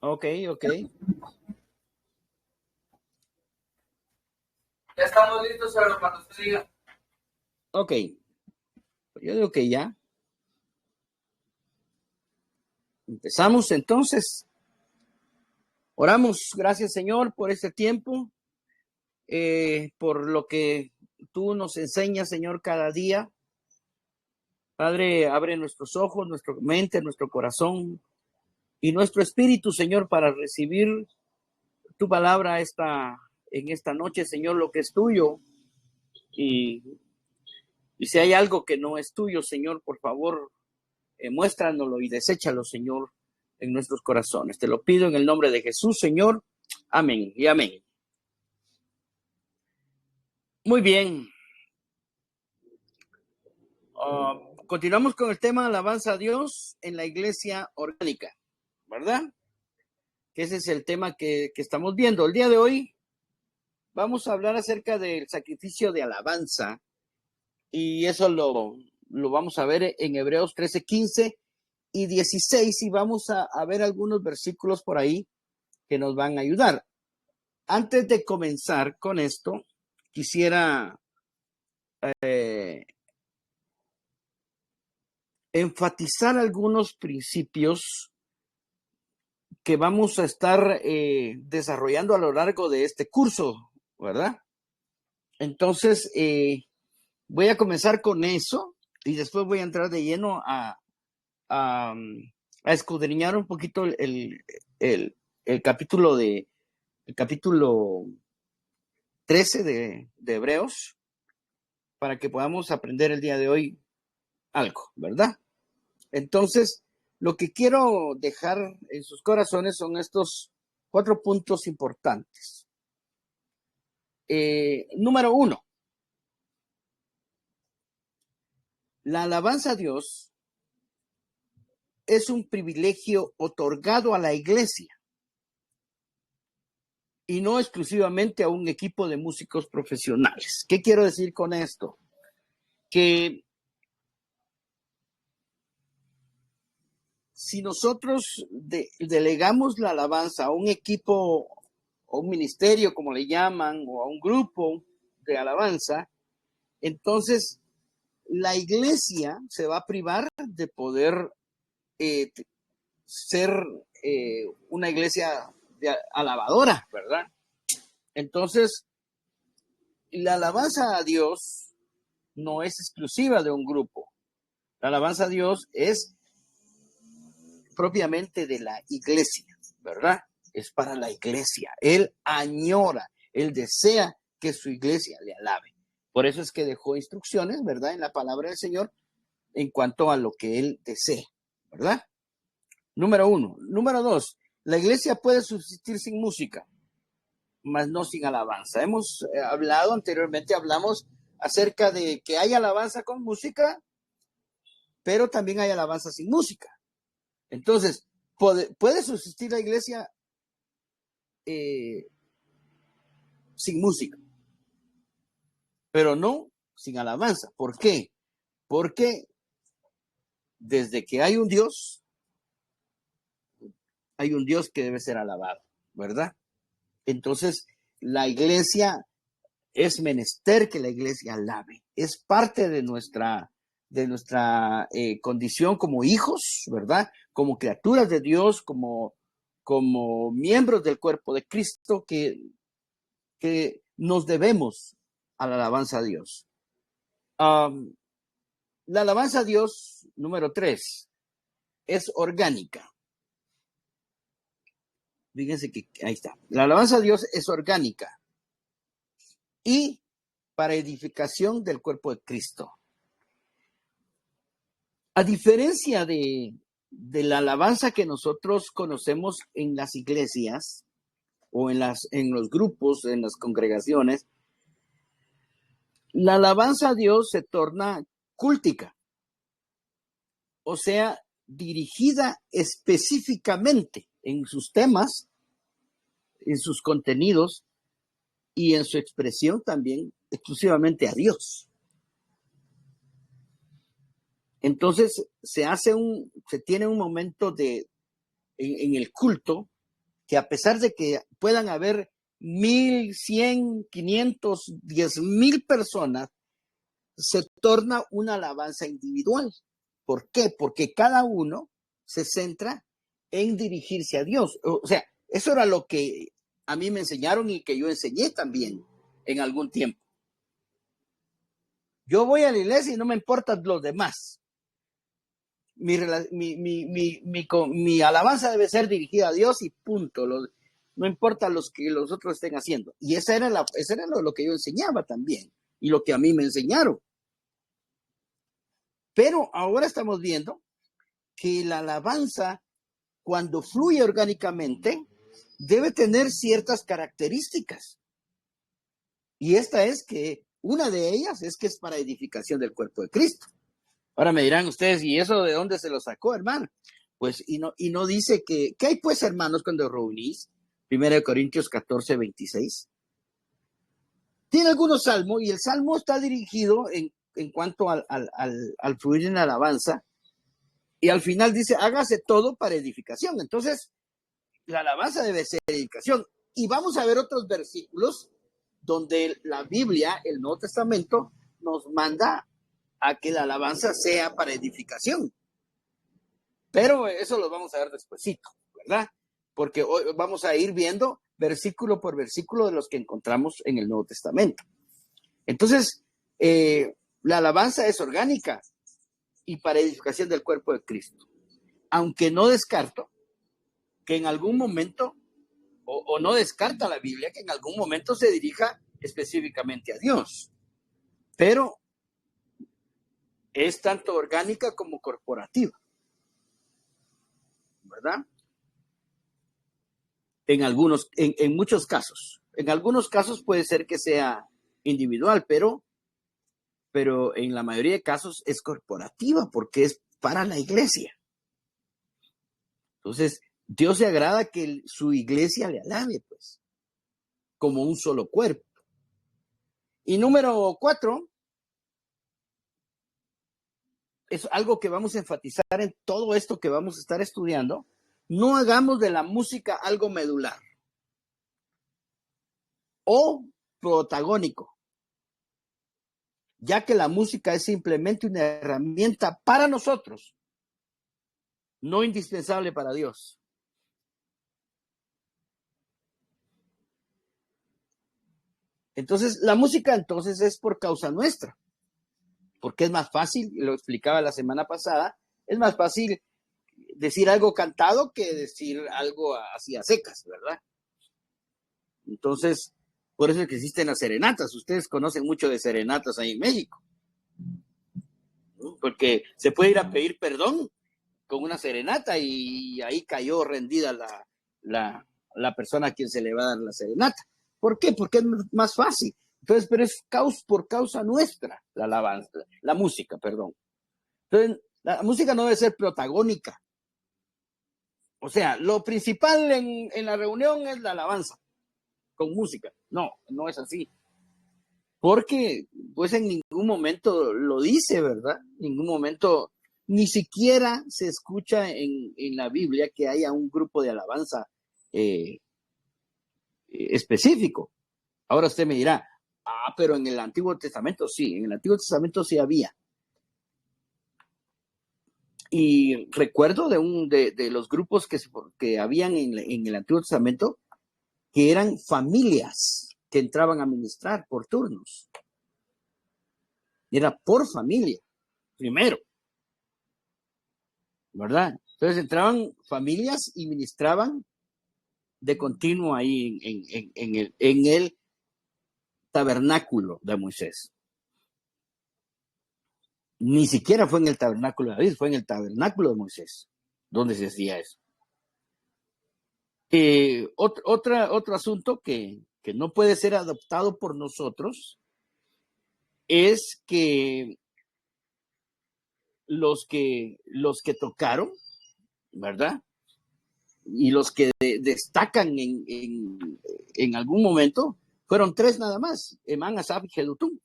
Ok, ok. Ya estamos listos, hermano, cuando usted diga. Ok. Yo digo que ya. Empezamos entonces. Oramos, gracias Señor por este tiempo, por lo que tú nos enseñas, Señor, cada día. Padre, abre nuestros ojos, nuestra mente, nuestro corazón y nuestro espíritu, Señor, para recibir tu palabra en esta noche, Señor, lo que es tuyo. Y si hay algo que no es tuyo, Señor, por favor, muéstranoslo y deséchalo, Señor, en nuestros corazones. Te lo pido en el nombre de Jesús, Señor. Amén y amén. Muy bien. Continuamos con el tema alabanza a Dios en la iglesia orgánica, ¿verdad? Que ese es el tema que estamos viendo. El día de hoy vamos a hablar acerca del sacrificio de alabanza y eso lo vamos a ver en Hebreos 13, 15 y 16 y vamos a ver algunos versículos por ahí que nos van a ayudar. Antes de comenzar con esto, quisiera enfatizar algunos principios que vamos a estar desarrollando a lo largo de este curso, ¿verdad? Entonces, voy a comenzar con eso y después voy a entrar de lleno a escudriñar un poquito el capítulo el capítulo 13 de Hebreos para que podamos aprender el día de hoy algo, ¿verdad? Entonces, lo que quiero dejar en sus corazones son estos 4 puntos importantes. Número 1, la alabanza a Dios es un privilegio otorgado a la iglesia y no exclusivamente a un equipo de músicos profesionales. ¿Qué quiero decir con esto? Que si nosotros delegamos la alabanza a un equipo o un ministerio, como le llaman, o a un grupo de alabanza, entonces la iglesia se va a privar de poder ser una iglesia alabadora, ¿verdad? Entonces, la alabanza a Dios no es exclusiva de un grupo. La alabanza a Dios es propiamente de la iglesia, ¿verdad? Es para la iglesia. Él añora, él desea que su iglesia le alabe. Por eso es que dejó instrucciones, ¿verdad? En la palabra del Señor en cuanto a lo que él desea, ¿verdad? Número 1. Número 2. La iglesia puede subsistir sin música, mas no sin alabanza. Hemos hablado anteriormente, hablamos acerca de que hay alabanza con música, pero también hay alabanza sin música. Entonces, puede subsistir la iglesia sin música, pero no sin alabanza. ¿Por qué? Porque desde que hay un Dios que debe ser alabado, ¿verdad? Entonces, la iglesia es menester que la iglesia alabe. Es parte de nuestra condición como hijos, ¿verdad? Como criaturas de Dios, como miembros del cuerpo de Cristo que nos debemos a la alabanza a Dios. La alabanza a Dios, número 3, es orgánica. Fíjense que ahí está. La alabanza a Dios es orgánica y para edificación del cuerpo de Cristo. A diferencia de la alabanza que nosotros conocemos en las iglesias o en los grupos, en las congregaciones, la alabanza a Dios se torna cúltica, o sea, dirigida específicamente en sus temas, en sus contenidos y en su expresión también exclusivamente a Dios. Entonces se tiene un momento en el culto que a pesar de que puedan haber 1,000, 100, 500, 10,000 personas, se torna una alabanza individual. ¿Por qué? Porque cada uno se centra en dirigirse a Dios. O sea, eso era lo que a mí me enseñaron y que yo enseñé también en algún tiempo. Yo voy a la iglesia y no me importan los demás. Mi alabanza debe ser dirigida a Dios y punto. No importa lo que los otros estén haciendo. Y esa era lo que yo enseñaba también y lo que a mí me enseñaron. Pero ahora estamos viendo que la alabanza, cuando fluye orgánicamente, debe tener ciertas características. Y esta es que una de ellas es que es para edificación del cuerpo de Cristo. Ahora me dirán ustedes, ¿y eso de dónde se lo sacó, hermano? Pues, y no dice ¿qué hay pues, hermanos, cuando reunís? 1 Corintios 14, 26. Tiene algunos salmos, y el salmo está dirigido en cuanto al fluir en la alabanza, y al final dice, hágase todo para edificación. Entonces, la alabanza debe ser edificación. Y vamos a ver otros versículos donde la Biblia, el Nuevo Testamento, nos manda a que la alabanza sea para edificación. Pero eso lo vamos a ver despuesito, ¿verdad? Porque hoy vamos a ir viendo versículo por versículo de los que encontramos en el Nuevo Testamento. Entonces, la alabanza es orgánica y para edificación del cuerpo de Cristo. Aunque no descarto que en algún momento, o no descarta la Biblia, que en algún momento se dirija específicamente a Dios. Pero es tanto orgánica como corporativa, ¿verdad? En muchos casos. En algunos casos puede ser que sea individual, pero en la mayoría de casos es corporativa porque es para la iglesia. Entonces, Dios se agrada que su iglesia le alabe, pues, como un solo cuerpo. Y número 4, es algo que vamos a enfatizar en todo esto que vamos a estar estudiando. No hagamos de la música algo medular o protagónico, ya que la música es simplemente una herramienta para nosotros, no indispensable para Dios. Entonces, la música entonces es por causa nuestra, porque es más fácil, lo explicaba la semana pasada, es más fácil decir algo cantado que decir algo así a secas, ¿verdad? Entonces, por eso es que existen las serenatas. Ustedes conocen mucho de serenatas ahí en México, ¿no? Porque se puede ir a pedir perdón con una serenata y ahí cayó rendida la persona a quien se le va a dar la serenata. ¿Por qué? Porque es más fácil. Entonces, pero es por causa nuestra la alabanza, la música, perdón. Entonces, la música no debe ser protagónica. O sea, lo principal en la reunión es la alabanza con música. No es así. Porque, pues en ningún momento lo dice, ¿verdad? En ningún momento, ni siquiera se escucha en la Biblia que haya un grupo de alabanza específico. Ahora usted me dirá, pero en el Antiguo Testamento sí, en el Antiguo Testamento sí había. Y recuerdo de los grupos que habían en el Antiguo Testamento, que eran familias que entraban a ministrar por turnos. Era por familia, primero, ¿verdad? Entonces entraban familias y ministraban de continuo ahí en el tabernáculo de Moisés. Ni siquiera fue en el tabernáculo de David, fue en el tabernáculo de Moisés, donde se hacía eso. Otro asunto que no puede ser adoptado por nosotros es que los que tocaron, ¿verdad? Y los que destacan en algún momento fueron 3 nada más, Emán, Asaf y Jedutum.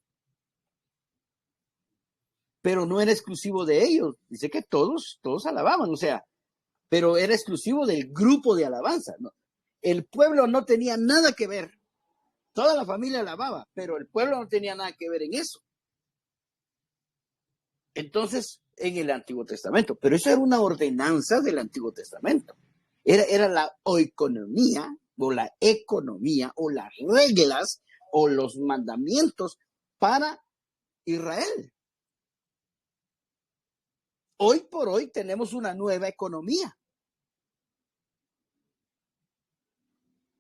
Pero no era exclusivo de ellos. Dice que todos alababan, o sea, pero era exclusivo del grupo de alabanza, ¿no? el pueblo no tenía nada que ver. Toda la familia alababa, pero el pueblo no tenía nada que ver en eso. Entonces, en el Antiguo Testamento, pero eso era una ordenanza del Antiguo Testamento. Era la economía, o la economía, o las reglas, o los mandamientos para Israel. Hoy por hoy tenemos una nueva economía.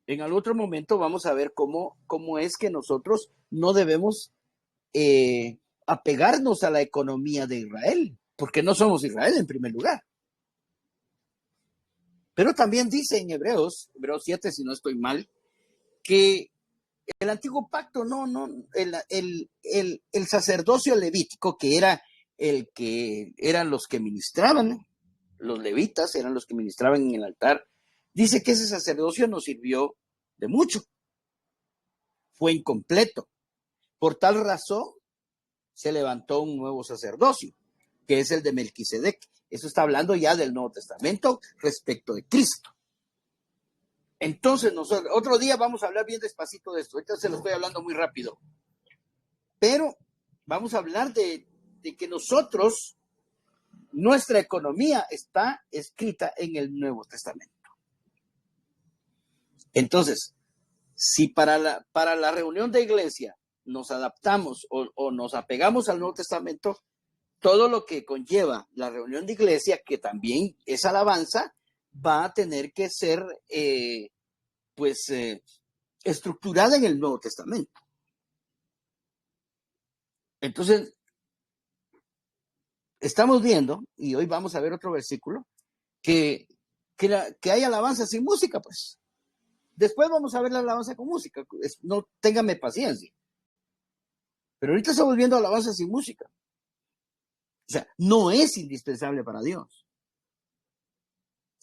En algún otro momento vamos a ver cómo es que nosotros no debemos apegarnos a la economía de Israel, porque no somos Israel en primer lugar. Pero también dice en Hebreos 7, si no estoy mal, que el antiguo pacto, el sacerdocio levítico, que era el que eran los que ministraban, los levitas eran los que ministraban en el altar, dice que ese sacerdocio no sirvió de mucho, fue incompleto. Por tal razón se levantó un nuevo sacerdocio, que es el de Melquisedec. Eso está hablando ya del Nuevo Testamento respecto de Cristo. Entonces, nosotros, otro día vamos a hablar bien despacito de esto. Ahorita se lo estoy hablando muy rápido. Pero vamos a hablar de que nosotros, nuestra economía está escrita en el Nuevo Testamento. Entonces, si para la reunión de iglesia nos adaptamos o nos apegamos al Nuevo Testamento, todo lo que conlleva la reunión de iglesia, que también es alabanza, va a tener que ser estructurada en el Nuevo Testamento. Entonces, estamos viendo, y hoy vamos a ver otro versículo, que hay alabanza sin música, pues. Después vamos a ver la alabanza con música. No, téngame paciencia. Pero ahorita estamos viendo alabanza sin música. O sea, no es indispensable para Dios.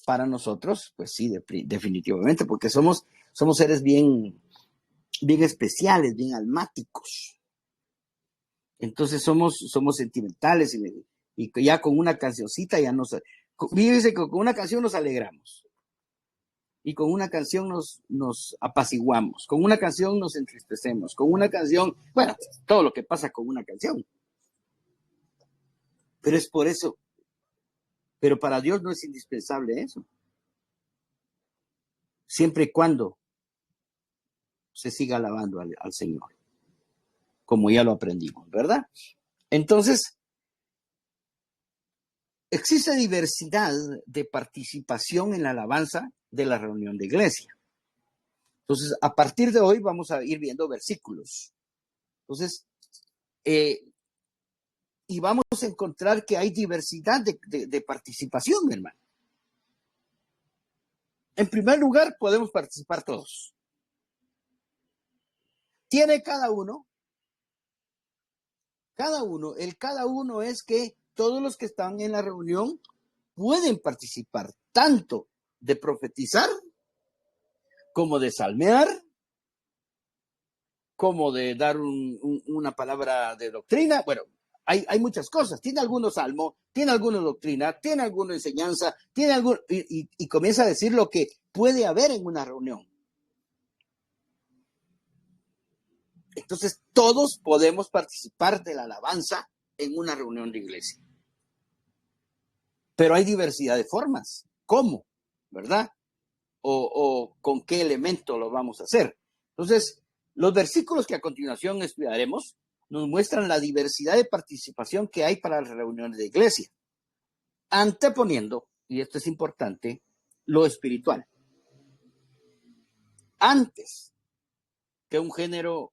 Para nosotros, pues sí, definitivamente, porque somos seres bien especiales, bien almáticos. Entonces somos sentimentales y ya con una cancioncita ya dice que con una canción nos alegramos. Y con una canción nos apaciguamos, con una canción nos entristecemos, con una canción, bueno, todo lo que pasa con una canción. Pero es por eso. Pero para Dios no es indispensable eso. Siempre y cuando se siga alabando al Señor, como ya lo aprendimos, ¿verdad? Entonces, existe diversidad de participación en la alabanza de la reunión de iglesia. Entonces, a partir de hoy vamos a ir viendo versículos. Entonces, y vamos a encontrar que hay diversidad de participación, mi hermano. En primer lugar, podemos participar todos. Tiene cada uno, el cada uno es que todos los que están en la reunión pueden participar tanto de profetizar, como de salmear, como de dar una palabra de doctrina. Bueno, hay muchas cosas. Tiene algunos salmos, tiene alguna doctrina, tiene alguna enseñanza, tiene algún y comienza a decir lo que puede haber en una reunión. Entonces, todos podemos participar de la alabanza en una reunión de iglesia. Pero hay diversidad de formas. ¿Cómo? ¿Verdad? O con qué elemento lo vamos a hacer. Entonces, los versículos que a continuación estudiaremos nos muestran la diversidad de participación que hay para las reuniones de iglesia, anteponiendo, y esto es importante, lo espiritual, antes que un género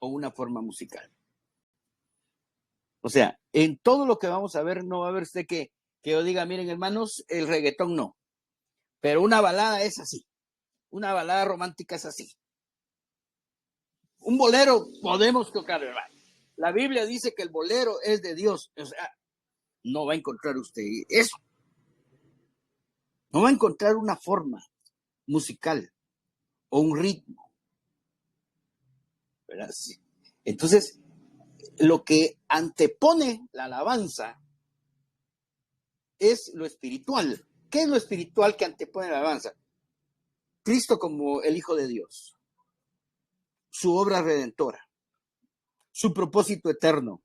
o una forma musical. O sea, en todo lo que vamos a ver, no va a haber usted que yo diga, miren hermanos, el reggaetón no, pero una balada es así, una balada romántica es así. Un bolero podemos tocar, hermano. La Biblia dice que el bolero es de Dios. O sea, no va a encontrar usted eso. No va a encontrar una forma musical o un ritmo, ¿verdad? Entonces, lo que antepone la alabanza es lo espiritual. ¿Qué es lo espiritual que antepone la alabanza? Cristo como el Hijo de Dios, su obra redentora, su propósito eterno,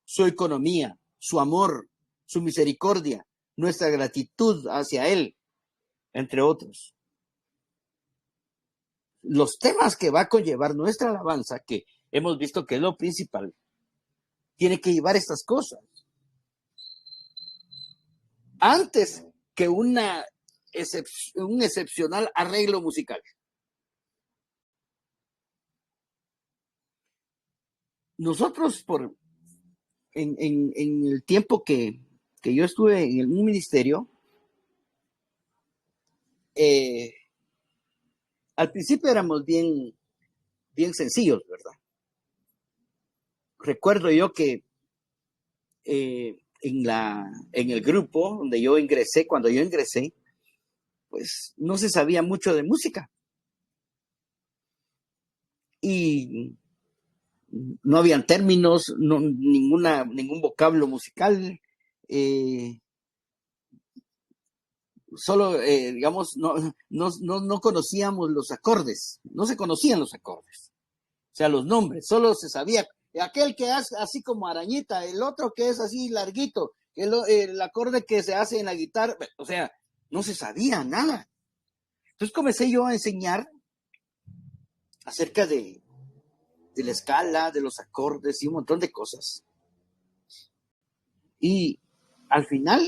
su economía, su amor, su misericordia, nuestra gratitud hacia Él, entre otros. Los temas que va a conllevar nuestra alabanza, que hemos visto que es lo principal, tiene que llevar estas cosas. Antes que un excepcional arreglo musical. Nosotros, en el tiempo que yo estuve en un ministerio, al principio éramos bien sencillos, ¿verdad? Recuerdo yo que en el grupo donde yo ingresé, cuando yo ingresé, pues no se sabía mucho de música. Y no habían términos, ningún vocablo musical. Solo, digamos, no conocíamos los acordes, no se conocían los acordes, o sea, los nombres, solo se sabía aquel que hace así como arañita, el otro que es así larguito, el acorde que se hace en la guitarra, o sea, no se sabía nada. Entonces comencé yo a enseñar acerca de la escala, de los acordes y un montón de cosas. Y al final,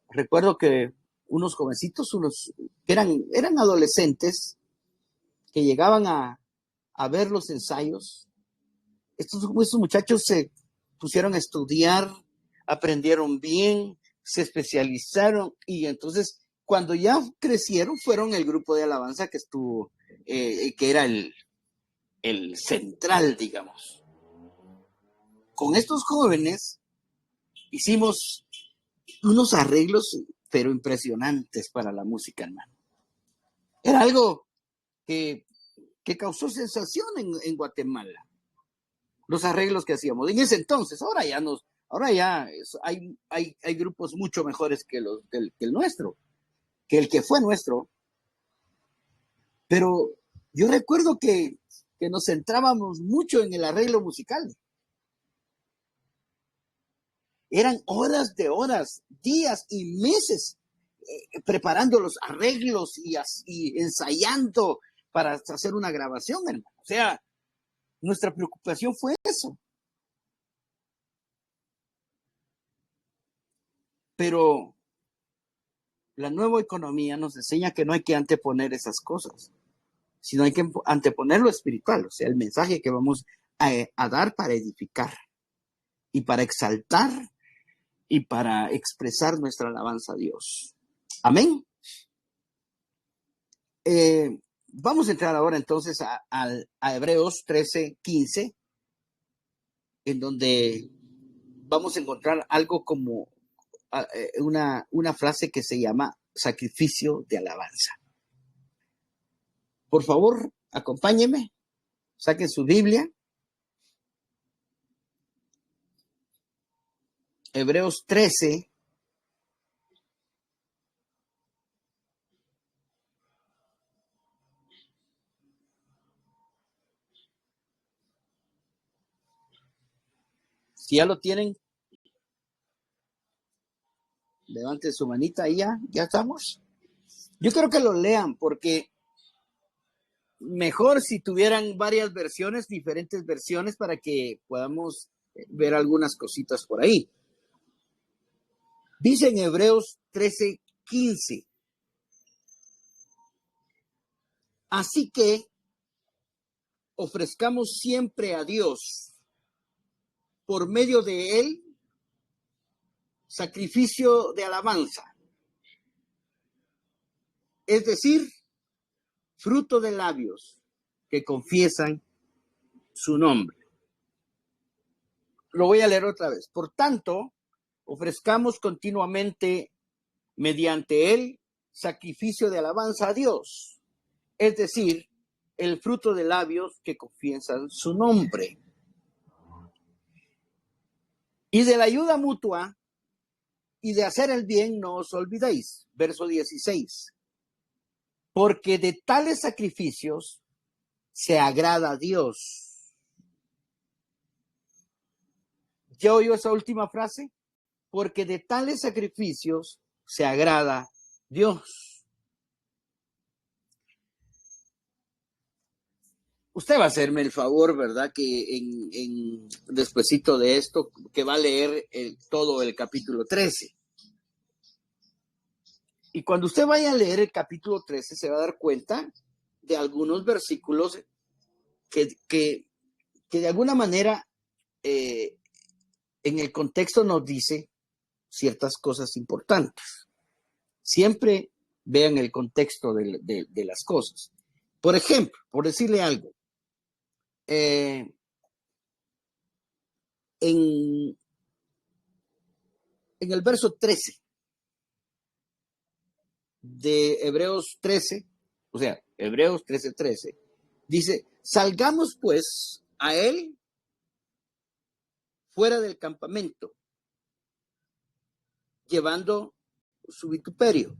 recuerdo que unos jovencitos, que eran adolescentes, que llegaban a ver los ensayos, estos muchachos se pusieron a estudiar, aprendieron bien, se especializaron y entonces cuando ya crecieron fueron el grupo de alabanza que estuvo, que era el central, digamos. Con estos jóvenes hicimos unos arreglos, pero impresionantes para la música, hermano. Era algo que causó sensación en Guatemala. Los arreglos que hacíamos en ese entonces. Ahora ya hay grupos mucho mejores que el nuestro, que el que fue nuestro. Pero yo recuerdo que nos centrábamos mucho en el arreglo musical. Eran horas de horas, días y meses preparando los arreglos y ensayando para hacer una grabación, hermano. O sea, nuestra preocupación fue eso. Pero la nueva economía nos enseña que no hay que anteponer esas cosas, sino hay que anteponer lo espiritual, o sea, el mensaje que vamos a dar para edificar y para exaltar y para expresar nuestra alabanza a Dios. Amén. Vamos a entrar ahora entonces a Hebreos 13:15, en donde vamos a encontrar algo como una frase que se llama sacrificio de alabanza. Por favor, acompáñenme, saquen su Biblia. Hebreos 13. Si ya lo tienen, levanten su manita y ya estamos. Yo creo que lo lean porque mejor si tuvieran varias versiones, diferentes versiones, para que podamos ver algunas cositas por ahí. Dice en Hebreos 13:15. Así que ofrezcamos siempre a Dios, por medio de Él, sacrificio de alabanza. Es decir, fruto de labios que confiesan su nombre. Lo voy a leer otra vez. Por tanto, ofrezcamos continuamente mediante Él sacrificio de alabanza a Dios. Es decir, el fruto de labios que confiesan su nombre. Y de la ayuda mutua y de hacer el bien no os olvidéis. Verso 16. porque de tales sacrificios se agrada a Dios. ¿Ya oyó esa última frase? Porque de tales sacrificios se agrada Dios. Usted va a hacerme el favor, ¿verdad? Que despuesito de esto, que va a leer todo el capítulo 13. Y cuando usted vaya a leer el capítulo 13, se va a dar cuenta de algunos versículos que de alguna manera en el contexto nos dice ciertas cosas importantes. Siempre vean el contexto de las cosas. Por ejemplo, por decirle algo, en el verso 13 de Hebreos 13, o sea, Hebreos 13:13, dice, salgamos pues a él fuera del campamento, llevando su vituperio.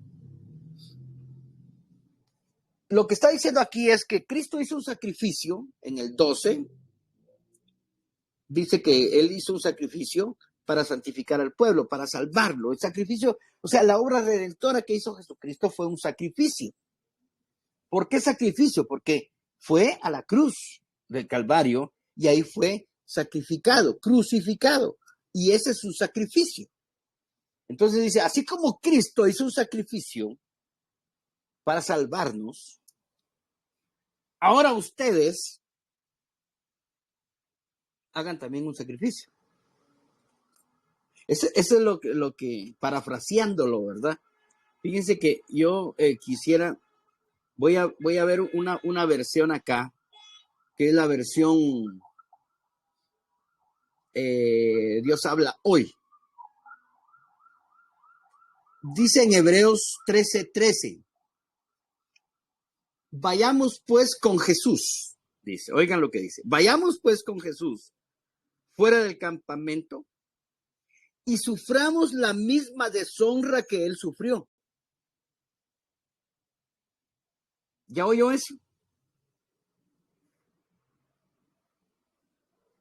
Lo que está diciendo aquí es que Cristo hizo un sacrificio en el 12, dice que él hizo un sacrificio para santificar al pueblo, para salvarlo. El sacrificio, o sea, la obra redentora que hizo Jesucristo fue un sacrificio. ¿Por qué sacrificio? Porque fue a la cruz del Calvario y ahí fue sacrificado, crucificado. Y ese es su sacrificio. Entonces dice, así como Cristo hizo un sacrificio para salvarnos, ahora ustedes hagan también un sacrificio. Eso es lo que, parafraseándolo, ¿verdad? Fíjense que yo quisiera, voy a ver una versión acá, que es la versión Dios habla hoy. Dice en Hebreos 13:13, vayamos pues con Jesús, dice, oigan lo que dice, vayamos pues con Jesús fuera del campamento y suframos la misma deshonra que él sufrió. ¿Ya oyó eso?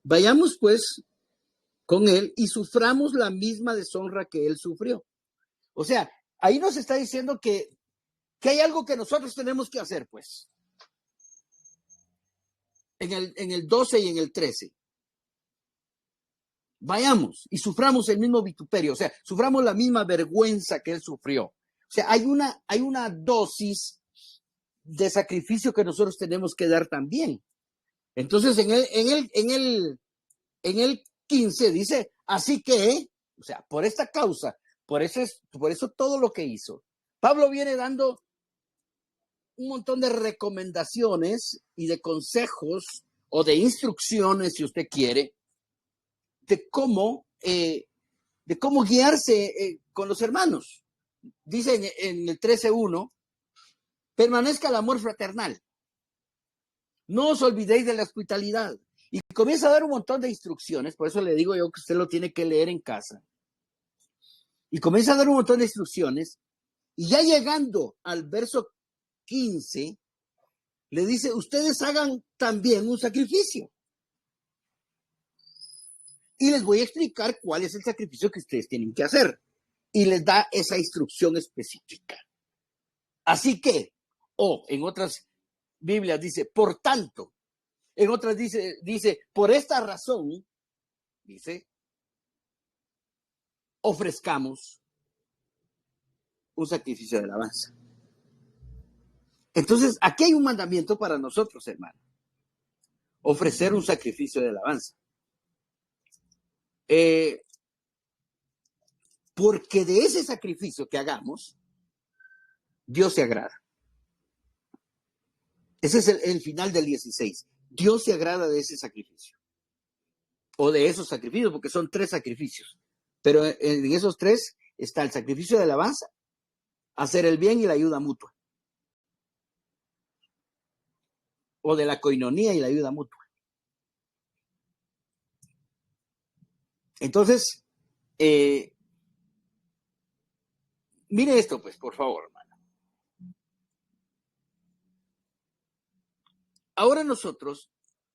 Vayamos pues con él y suframos la misma deshonra que él sufrió. O sea, ahí nos está diciendo que hay algo que nosotros tenemos que hacer, pues. En el 12 y en el 13. Vayamos y suframos el mismo vituperio, o sea, suframos la misma vergüenza que él sufrió. O sea, hay una dosis de sacrificio que nosotros tenemos que dar también. Entonces, en el 15 dice, así que, o sea, por esta causa, por eso todo lo que hizo. Pablo viene dando un montón de recomendaciones y de consejos o de instrucciones, si usted quiere, de cómo guiarse con los hermanos. Dice en el 13:1, permanezca el amor fraternal. No os olvidéis de la hospitalidad. Y comienza a dar un montón de instrucciones, por eso le digo yo que usted lo tiene que leer en casa. Y comienza a dar un montón de instrucciones, y ya llegando al verso 15, le dice, ustedes hagan también un sacrificio. Y les voy a explicar cuál es el sacrificio que ustedes tienen que hacer. Y les da esa instrucción específica. Así que, o en otras Biblias dice, por tanto, en otras dice, por esta razón, dice, ofrezcamos un sacrificio de alabanza. Entonces, aquí hay un mandamiento para nosotros, hermano. Ofrecer un sacrificio de alabanza. Porque de ese sacrificio que hagamos, Dios se agrada. Ese es el final del 16. Dios se agrada de ese sacrificio. O de esos sacrificios, porque son 3 sacrificios. Pero en esos 3 está el sacrificio de alabanza, hacer el bien y la ayuda mutua. O de la coinonía y la ayuda mutua. Entonces, mire esto, pues, por favor, hermano. ahora nosotros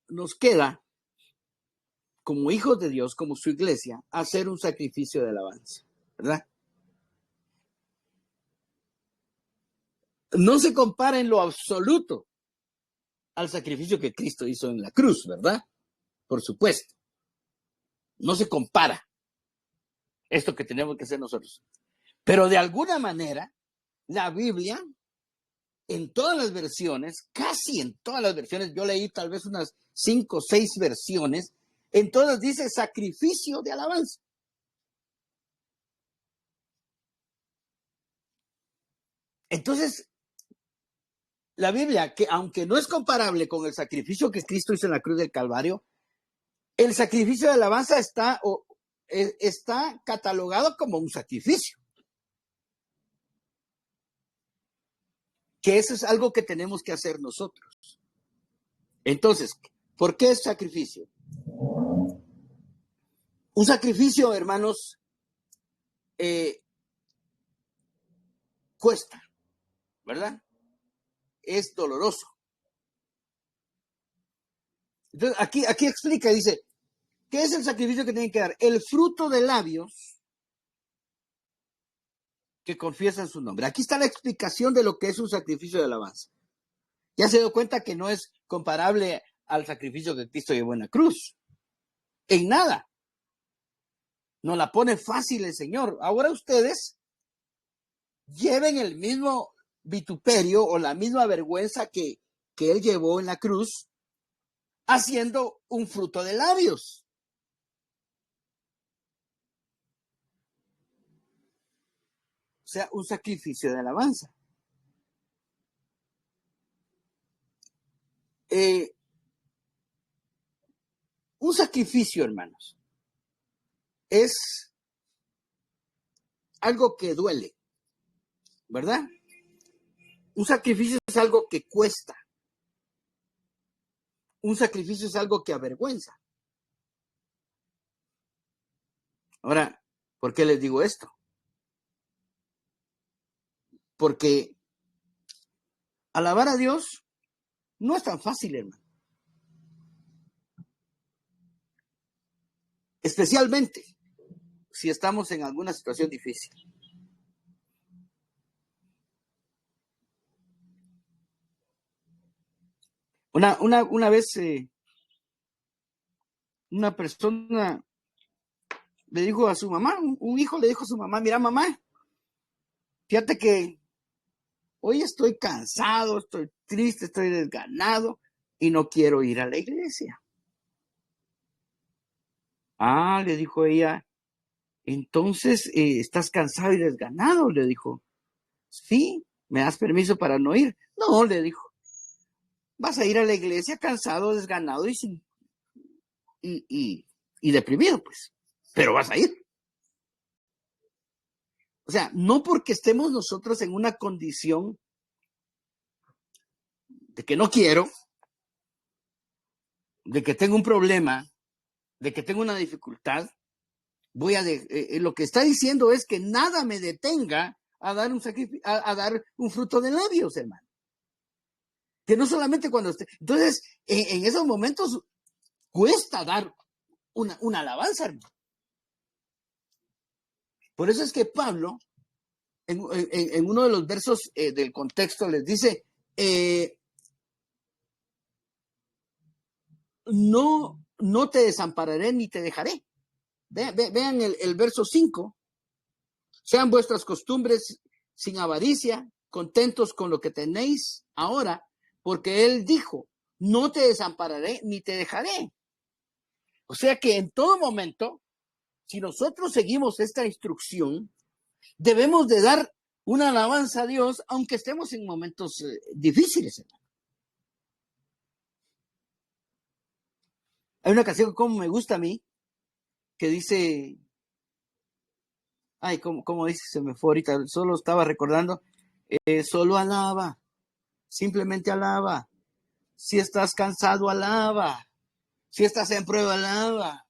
nos queda, como hijos de Dios, como su iglesia, hacer un sacrificio de alabanza, ¿verdad? No se compara en lo absoluto al sacrificio que Cristo hizo en la cruz, ¿verdad? Por supuesto. No se compara esto que tenemos que hacer nosotros. Pero de alguna manera, la Biblia, en todas las versiones, casi en todas las versiones, yo leí tal vez unas 5 o 6 versiones, en todas dice sacrificio de alabanza. Entonces, la Biblia, que aunque no es comparable con el sacrificio que Cristo hizo en la cruz del Calvario, el sacrificio de alabanza está catalogado como un sacrificio. Que eso es algo que tenemos que hacer nosotros. Entonces, ¿por qué es sacrificio? Un sacrificio, hermanos, cuesta, ¿verdad? Es doloroso. Entonces, aquí explica, dice, ¿qué es el sacrificio que tienen que dar? El fruto de labios que confiesan su nombre. Aquí está la explicación de lo que es un sacrificio de alabanza. Ya se dio cuenta que no es comparable al sacrificio que Cristo llevó en la cruz. En nada. Nos la pone fácil el Señor. Ahora ustedes lleven el mismo vituperio o la misma vergüenza que Él llevó en la cruz, haciendo un fruto de labios. O sea, un sacrificio de alabanza. Un sacrificio, hermanos, es algo que duele, ¿verdad? Un sacrificio es algo que cuesta. Un sacrificio es algo que avergüenza. Ahora, ¿por qué les digo esto? Porque alabar a Dios no es tan fácil, hermano. Especialmente si estamos en alguna situación difícil. Una vez una persona le dijo a su mamá, un hijo le dijo a su mamá, mira mamá, fíjate que hoy estoy cansado, estoy triste, estoy desganado y no quiero ir a la iglesia. Ah, le dijo ella, entonces estás cansado y desganado, le dijo. Sí, ¿me das permiso para no ir? No, le dijo. Vas a ir a la iglesia cansado, desganado y deprimido, pues. Pero vas a ir. O sea, no porque estemos nosotros en una condición de que no quiero, de que tengo un problema, de que tengo una dificultad, lo que está diciendo es que nada me detenga a dar un fruto de labios, hermano. Que no solamente cuando esté. Entonces, en esos momentos cuesta dar una alabanza, hermano. Por eso es que Pablo, en uno de los versos del contexto, les dice, no te desampararé ni te dejaré. Vean el verso 5. Sean vuestras costumbres sin avaricia, contentos con lo que tenéis ahora, porque él dijo, no te desampararé ni te dejaré. O sea que en todo momento, si nosotros seguimos esta instrucción, debemos de dar una alabanza a Dios, aunque estemos en momentos difíciles. Hay una canción como me gusta a mí, que dice, ay, ¿cómo dice? Se me fue ahorita, solo estaba recordando, solo alaba, simplemente alaba. Si estás cansado, alaba. Si estás en prueba, alaba.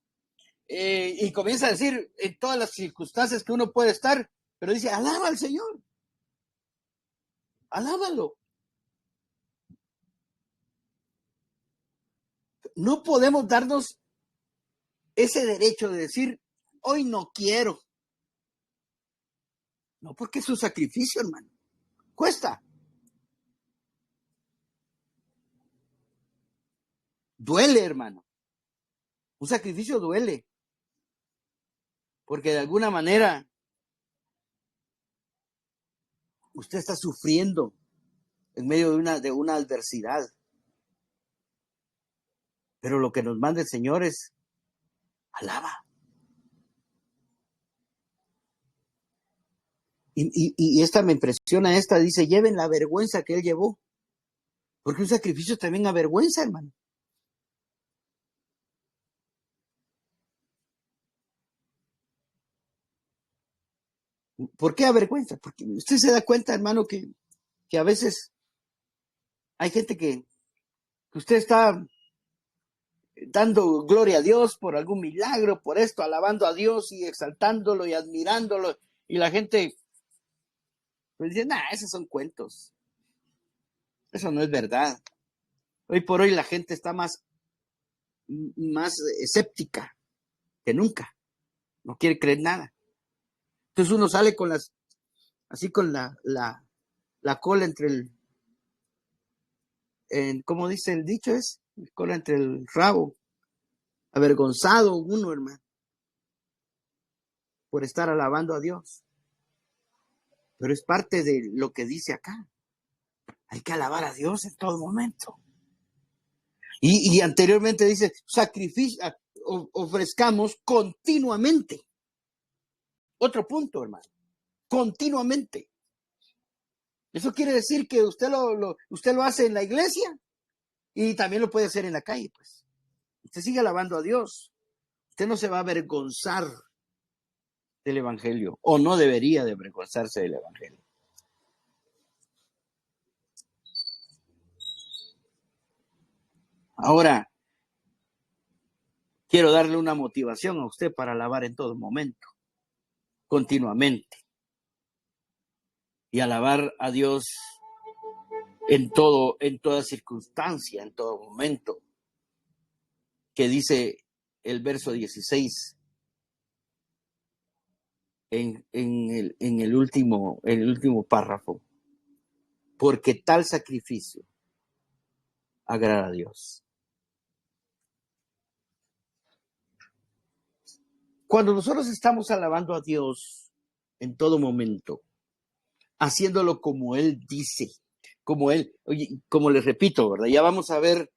Y comienza a decir en todas las circunstancias que uno puede estar, pero dice, alaba al Señor. Alábalo. no podemos darnos ese derecho de decir, hoy no quiero. No, porque es un sacrificio, hermano. Cuesta. Duele, hermano. Un sacrificio duele. Porque de alguna manera usted está sufriendo en medio de una adversidad. Pero lo que nos manda el Señor es alaba. Y esta me impresiona, dice, lleven la vergüenza que Él llevó. Porque un sacrificio también avergüenza, hermano. ¿Por qué avergüenza? Porque usted se da cuenta, hermano, que a veces hay gente que usted está dando gloria a Dios por algún milagro, por esto, alabando a Dios y exaltándolo y admirándolo. Y la gente pues dice, nah, esos son cuentos. Eso no es verdad. Hoy por hoy la gente está más escéptica que nunca. No quiere creer nada. Entonces uno sale con así con la cola entre ¿cómo dice el dicho? Es la cola entre el rabo. Avergonzado uno, hermano, por estar alabando a Dios. Pero es parte de lo que dice acá. Hay que alabar a Dios en todo momento. Y anteriormente dice, ofrezcamos continuamente. Otro punto, hermano. Continuamente. Eso quiere decir que usted lo hace en la iglesia y también lo puede hacer en la calle, pues. Usted sigue alabando a Dios. Usted no se va a avergonzar del evangelio, o no debería de avergonzarse del evangelio. Ahora, quiero darle una motivación a usted para alabar en todo momento, continuamente. Y alabar a Dios en toda circunstancia, en todo momento. Que dice el verso 16 en el último párrafo. Porque tal sacrificio agrada a Dios. Cuando nosotros estamos alabando a Dios en todo momento, haciéndolo como Él dice, como les repito, ¿verdad? Ya vamos a ver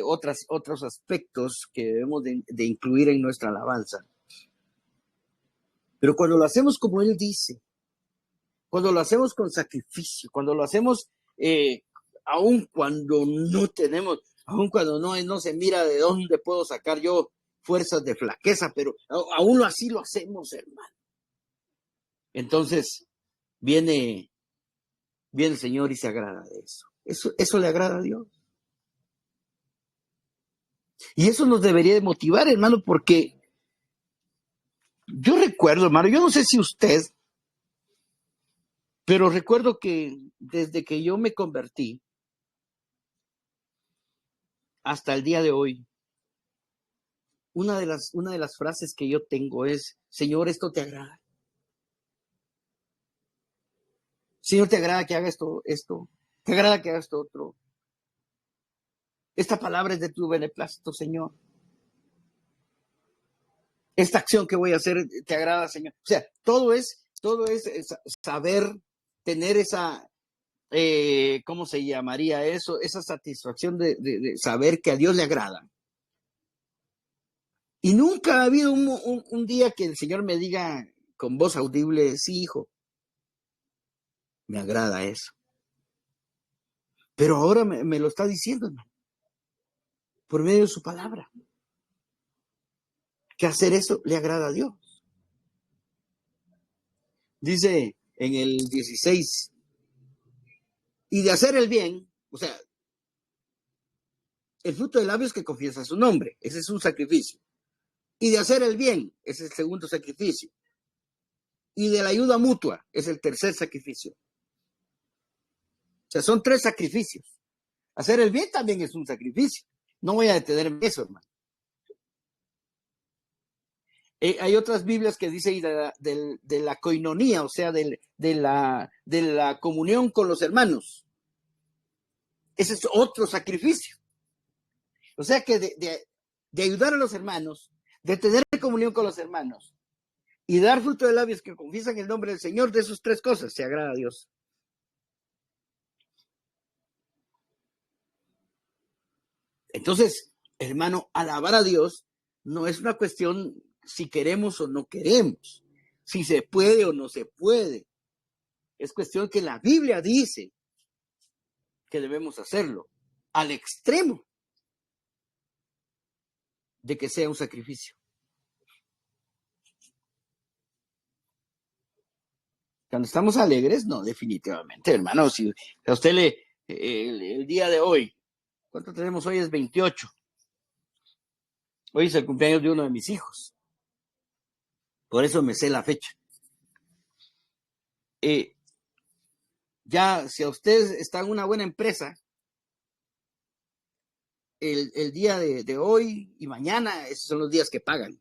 otros aspectos que debemos de incluir en nuestra alabanza. Pero cuando lo hacemos como Él dice, cuando lo hacemos con sacrificio, cuando lo hacemos aun cuando no tenemos, aun cuando no se mira de dónde puedo sacar yo fuerzas de flaqueza, pero aún así lo hacemos, hermano. Entonces viene el Señor y se agrada de eso. Eso le agrada a Dios. Y eso nos debería de motivar, hermano, porque yo recuerdo, hermano, yo no sé si usted, pero recuerdo que desde que yo me convertí hasta el día de hoy, una de las frases que yo tengo es, Señor, ¿esto te agrada? Señor, ¿te agrada que haga esto? ¿Te agrada que haga esto otro? Esta palabra es de tu beneplácito, Señor. Esta acción que voy a hacer, ¿te agrada, Señor? O sea, todo es saber, tener esa, ¿cómo se llamaría eso? Esa satisfacción de saber que a Dios le agrada. Y nunca ha habido un día que el Señor me diga con voz audible, sí, hijo, me agrada eso. Pero ahora me lo está diciendo, hermano, por medio de su palabra. Que hacer eso le agrada a Dios. Dice en el 16, y de hacer el bien, o sea, el fruto de labios que confiesa su nombre, ese es un sacrificio. Y de hacer el bien, ese es el segundo sacrificio. Y de la ayuda mutua, es el tercer sacrificio. O sea, son 3 sacrificios. Hacer el bien también es un sacrificio. No voy a detenerme en eso, hermano. Hay otras Biblias que dicen de la coinonía, o sea, de la comunión con los hermanos. Ese es otro sacrificio. O sea que de ayudar a los hermanos, de tener comunión con los hermanos y dar fruto de labios que confiesan el nombre del Señor, de esas tres cosas se agrada a Dios. Entonces, hermano, alabar a Dios no es una cuestión si queremos o no queremos, si se puede o no se puede. Es cuestión que la Biblia dice que debemos hacerlo al extremo de que sea un sacrificio. Cuando estamos alegres, no, definitivamente, hermano. Si a usted el día de hoy, ¿cuánto tenemos hoy? Es 28. Hoy es el cumpleaños de uno de mis hijos. Por eso me sé la fecha. Ya, si a usted está en una buena empresa, el día de hoy y mañana, esos son los días que pagan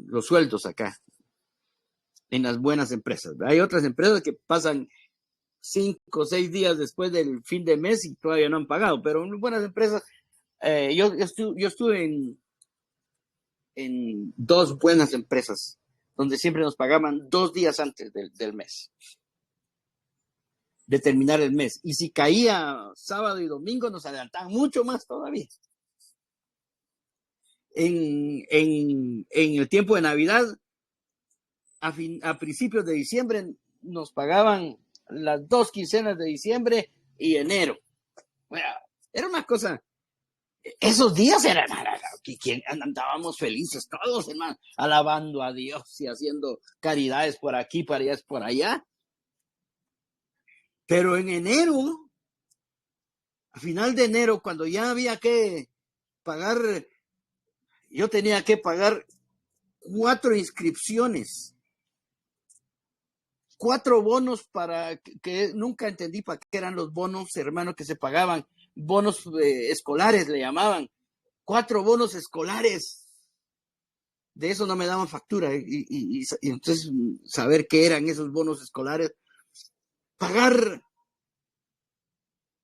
los sueldos acá, en las buenas empresas. Hay otras empresas que pasan 5 o 6 días después del fin de mes y todavía no han pagado, pero en buenas empresas, yo estuve en 2 buenas empresas donde siempre nos pagaban 2 días antes del mes, de terminar el mes. Y si caía sábado y domingo, nos adelantaban mucho más todavía. En el tiempo de Navidad, a principios de diciembre, nos pagaban las 2 quincenas de diciembre y enero. Bueno, era una cosa. Esos días eran, andábamos felices todos, hermano, alabando a Dios y haciendo caridades por aquí, por allá. Pero en enero, a final de enero, cuando ya había que pagar, yo tenía que pagar 4 inscripciones, 4 bonos para que nunca entendí para qué eran los bonos, hermano, que se pagaban, bonos escolares le llamaban, 4 bonos escolares. De eso no me daban factura y entonces saber qué eran esos bonos escolares, pagar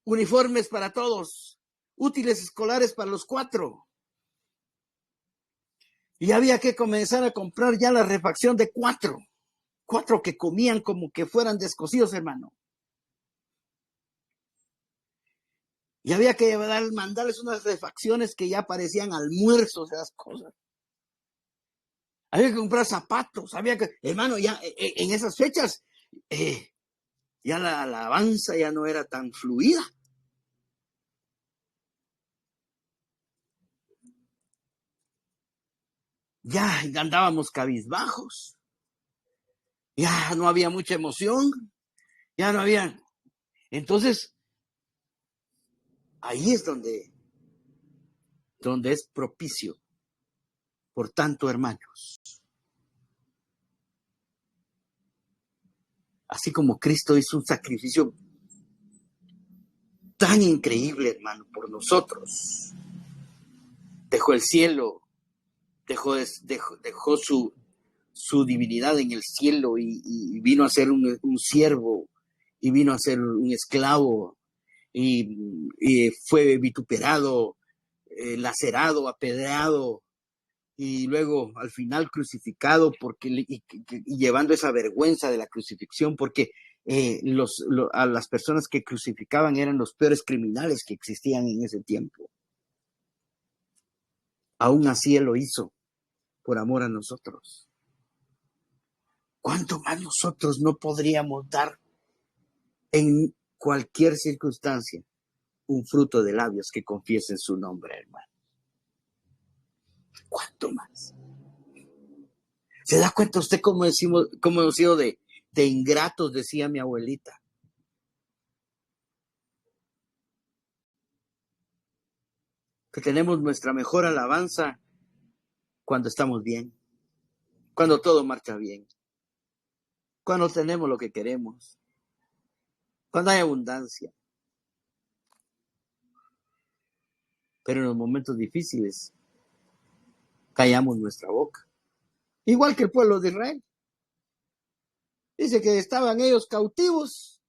uniformes para todos, útiles escolares para los 4. Y había que comenzar a comprar ya la refacción de 4 que comían como que fueran descosidos, hermano. Y había que mandarles unas refacciones que ya parecían almuerzos, esas cosas. Había que comprar zapatos, hermano, ya en esas fechas, ya la alabanza ya no era tan fluida. Ya andábamos cabizbajos, ya no había mucha emoción, ya no había. Entonces, ahí es donde es propicio, por tanto, hermanos. Así como Cristo hizo un sacrificio tan increíble, hermano, por nosotros. Dejó el cielo, dejó su divinidad en el cielo y vino a ser un siervo y vino a ser un esclavo y fue vituperado, lacerado, apedreado y luego al final crucificado y llevando esa vergüenza de la crucifixión porque a las personas que crucificaban eran los peores criminales que existían en ese tiempo. Aún así Él lo hizo por amor a nosotros. ¿Cuánto más nosotros no podríamos dar en cualquier circunstancia un fruto de labios que confiesen su nombre, hermano? ¿Cuánto más? ¿Se da cuenta usted cómo hemos sido de ingratos, decía mi abuelita? Que tenemos nuestra mejor alabanza cuando estamos bien, cuando todo marcha bien, cuando tenemos lo que queremos, cuando hay abundancia. pero en los momentos difíciles callamos nuestra boca. Igual que el pueblo de Israel. Dice que estaban ellos cautivos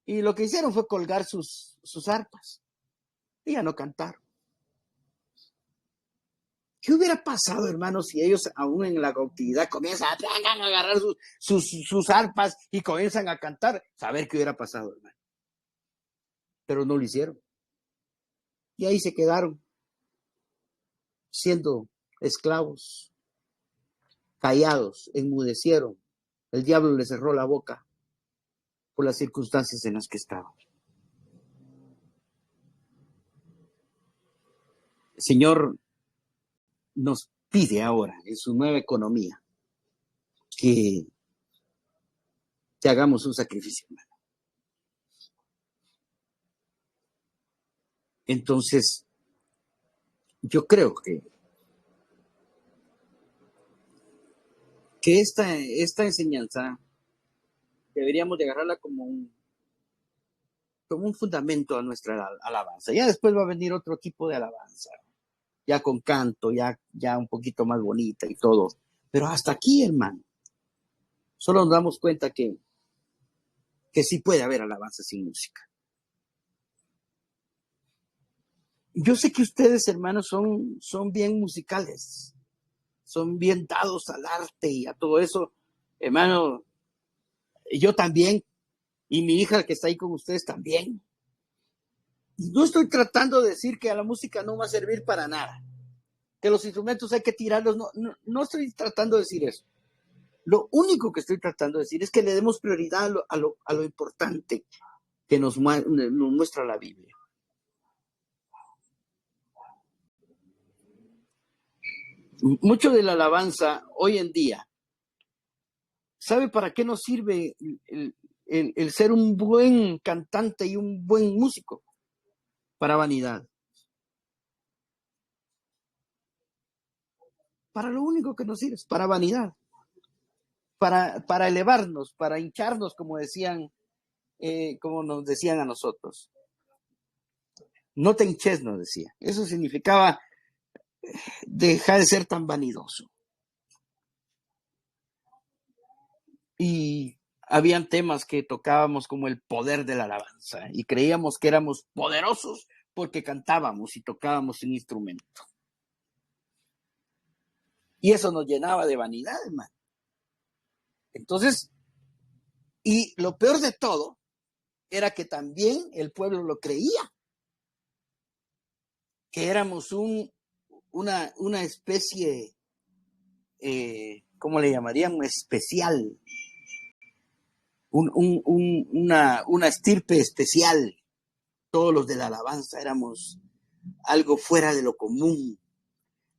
y lo que hicieron fue colgar sus arpas y ya no cantaron. ¿Qué hubiera pasado, hermanos, si ellos aún en la cautividad comienzan a agarrar sus arpas y comienzan a cantar? Saber qué hubiera pasado, hermano. Pero no lo hicieron. Y ahí se quedaron siendo esclavos, callados, enmudecieron. El diablo les cerró la boca por las circunstancias en las que estaban. El Señor nos pide ahora, en su nueva economía, que hagamos un sacrificio, hermano. Entonces, yo creo que esta enseñanza deberíamos de agarrarla como un fundamento a nuestra alabanza. Ya después va a venir otro tipo de alabanza, ya con canto, ya un poquito más bonita y todo. Pero hasta aquí, hermano, solo nos damos cuenta que sí puede haber alabanza sin música. Yo sé que ustedes, hermanos, son bien musicales, son bien dados al arte y a todo eso. Hermano, yo también, y mi hija que está ahí con ustedes también. No estoy tratando de decir que a la música no va a servir para nada, que los instrumentos hay que tirarlos, no estoy tratando de decir eso. Lo único que estoy tratando de decir es que le demos prioridad a lo importante que nos muestra la Biblia. Mucho de la alabanza hoy en día, ¿sabe para qué nos sirve el ser un buen cantante y un buen músico? Para vanidad. Para lo único que nos sirve es para vanidad. Para elevarnos, para hincharnos, como como nos decían a nosotros. No te hinches, nos decía. Eso significaba dejar de ser tan vanidoso. Y habían temas que tocábamos como el poder de la alabanza y creíamos que éramos poderosos porque cantábamos y tocábamos un instrumento. Y eso nos llenaba de vanidad, hermano. Entonces, y lo peor de todo era que también el pueblo lo creía, que éramos una especie, ¿cómo le llamarían? Especial, una estirpe especial. Todos los de la alabanza éramos algo fuera de lo común,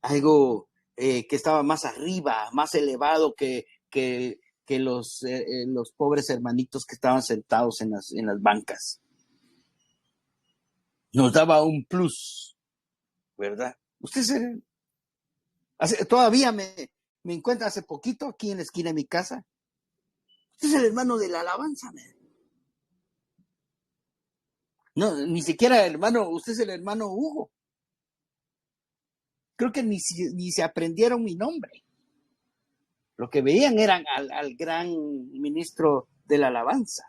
algo que estaba más arriba, más elevado que los pobres hermanitos que estaban sentados en las bancas. Nos daba un plus, ¿verdad? Todavía me encuentra hace poquito aquí en la esquina de mi casa. Usted es el hermano de la alabanza, man. No, ni siquiera hermano, usted es el hermano Hugo. Creo que ni se aprendieron mi nombre. Lo que veían eran al gran ministro de la alabanza.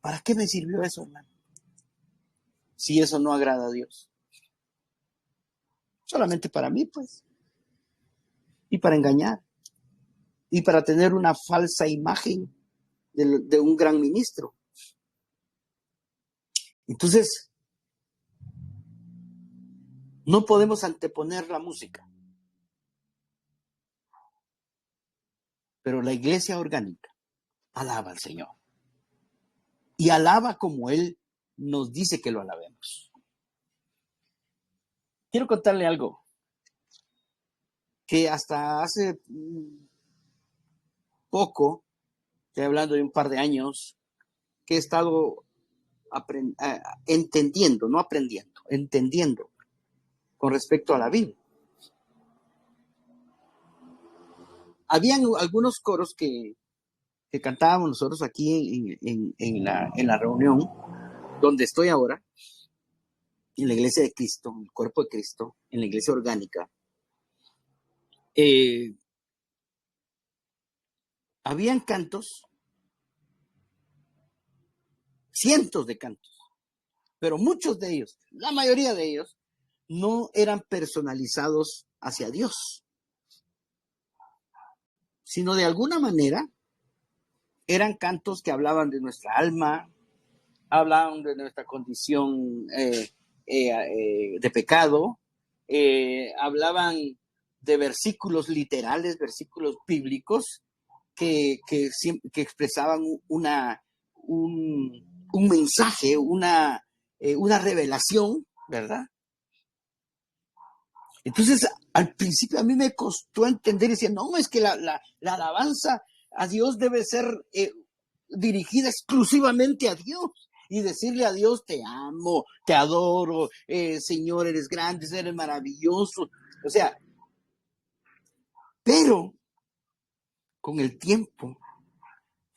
¿Para qué me sirvió eso, hermano? Si eso no agrada a Dios. Solamente para mí, pues. Y para engañar. Y para tener una falsa imagen de un gran ministro. Entonces, no podemos anteponer la música. Pero la iglesia orgánica alaba al Señor. Y alaba como Él nos dice que lo alabemos. Quiero contarle algo. Que hasta hace poco, estoy hablando de un par de años, que he estado entendiendo, no aprendiendo, entendiendo con respecto a la Biblia. Habían algunos coros que cantábamos nosotros aquí en la reunión, donde estoy ahora, en la iglesia de Cristo, en el cuerpo de Cristo, en la iglesia orgánica, habían cantos, cientos de cantos, pero muchos de ellos, la mayoría de ellos, no eran personalizados hacia Dios, sino de alguna manera eran cantos que hablaban de nuestra alma, hablaban de nuestra condición de pecado, hablaban de versículos literales, versículos bíblicos que expresaban un mensaje, una revelación, ¿verdad? Entonces, al principio a mí me costó entender y decir, no, es que la alabanza a Dios debe ser dirigida exclusivamente a Dios y decirle a Dios, te amo, te adoro, Señor, eres grande, eres maravilloso. O sea, pero con el tiempo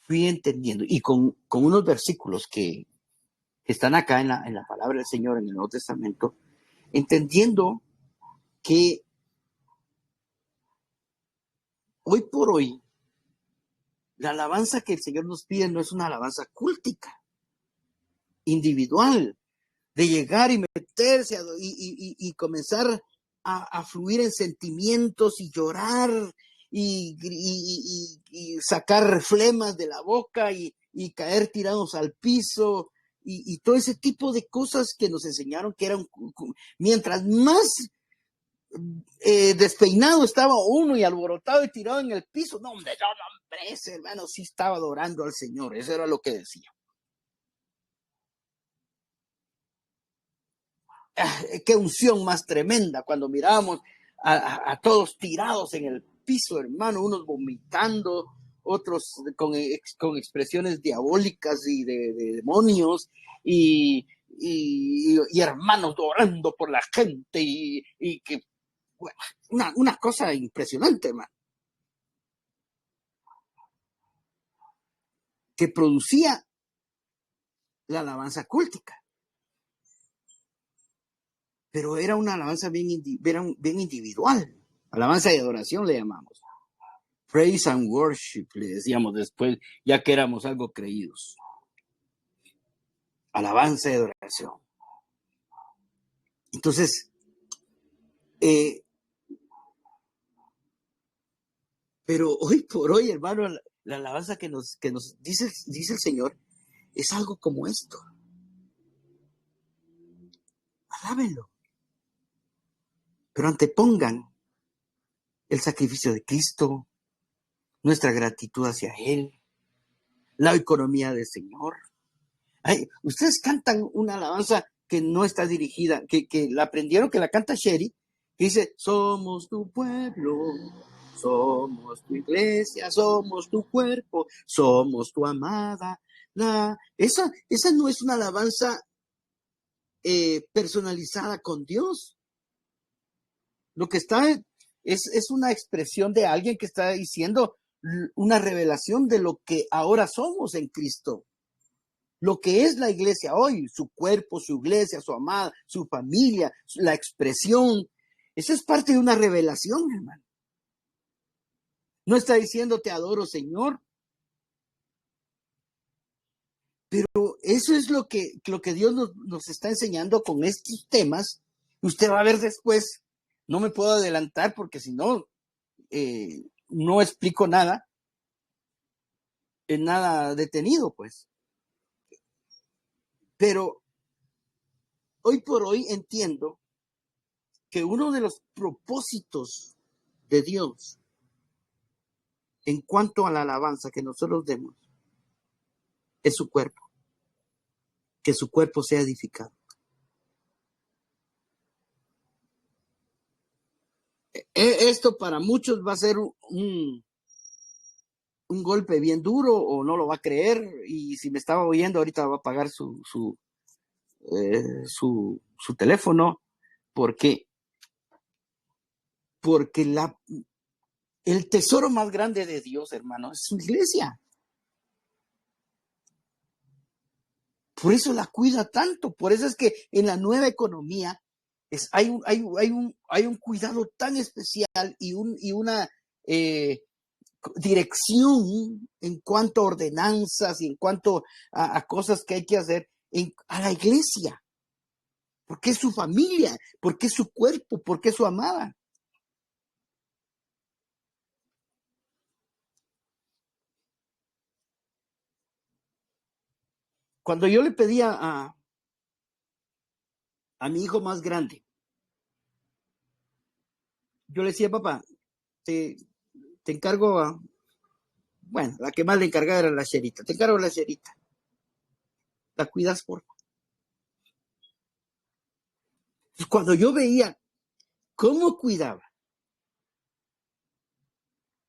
fui entendiendo y con unos versículos que están acá en la palabra del Señor en el Nuevo Testamento, entendiendo que hoy por hoy la alabanza que el Señor nos pide no es una alabanza cultica, individual, de llegar y meterse y comenzar a fluir en sentimientos y llorar y sacar flemas de la boca y caer tirados al piso y todo ese tipo de cosas que nos enseñaron que eran, mientras más despeinado estaba uno y alborotado y tirado en el piso, no, hombre, ese hermano sí estaba adorando al Señor, eso era lo que decía. Qué unción más tremenda cuando mirábamos a todos tirados en el piso, hermano, unos vomitando, otros con expresiones diabólicas y de demonios, y hermanos orando por la gente, y que bueno, una cosa impresionante, hermano, que producía la alabanza cultica. Pero era una alabanza bien individual. Alabanza y adoración le llamamos. Praise and worship, le decíamos después, ya que éramos algo creídos. Alabanza y adoración. Entonces, pero hoy por hoy, hermano, la alabanza que nos dice el Señor es algo como esto. Alábenlo. Pero antepongan el sacrificio de Cristo, nuestra gratitud hacia Él, la economía del Señor. Ay, ustedes cantan una alabanza que no está dirigida, que la aprendieron, que la canta Sherry, que dice, somos tu pueblo, somos tu iglesia, somos tu cuerpo, somos tu amada. Esa no es una alabanza personalizada con Dios. Lo que está es una expresión de alguien que está diciendo una revelación de lo que ahora somos en Cristo. Lo que es la iglesia hoy, su cuerpo, su iglesia, su amada, su familia, la expresión. Eso es parte de una revelación, hermano. No está diciendo te adoro, Señor. Pero eso es lo que Dios nos está enseñando con estos temas. Usted va a ver después. No me puedo adelantar porque si no, no explico nada. En nada detenido, pues. Pero hoy por hoy entiendo que uno de los propósitos de Dios en cuanto a la alabanza que nosotros demos es su cuerpo, que su cuerpo sea edificado. Esto para muchos va a ser un golpe bien duro o no lo va a creer, y si me estaba oyendo ahorita va a apagar su teléfono. ¿Por qué? Porque el tesoro más grande de Dios, hermano, es su iglesia. Por eso la cuida tanto. Por eso es que en la nueva economía hay un cuidado tan especial y una dirección en cuanto a ordenanzas y en cuanto a cosas que hay que hacer a la iglesia. Porque es su familia, porque es su cuerpo, porque es su amada. Cuando yo le pedía a mi hijo más grande, yo le decía, papá, te encargo bueno, la que más le encargaba era la Sherita, te encargo la Sherita, la cuidas por favor. Cuando yo veía cómo cuidaba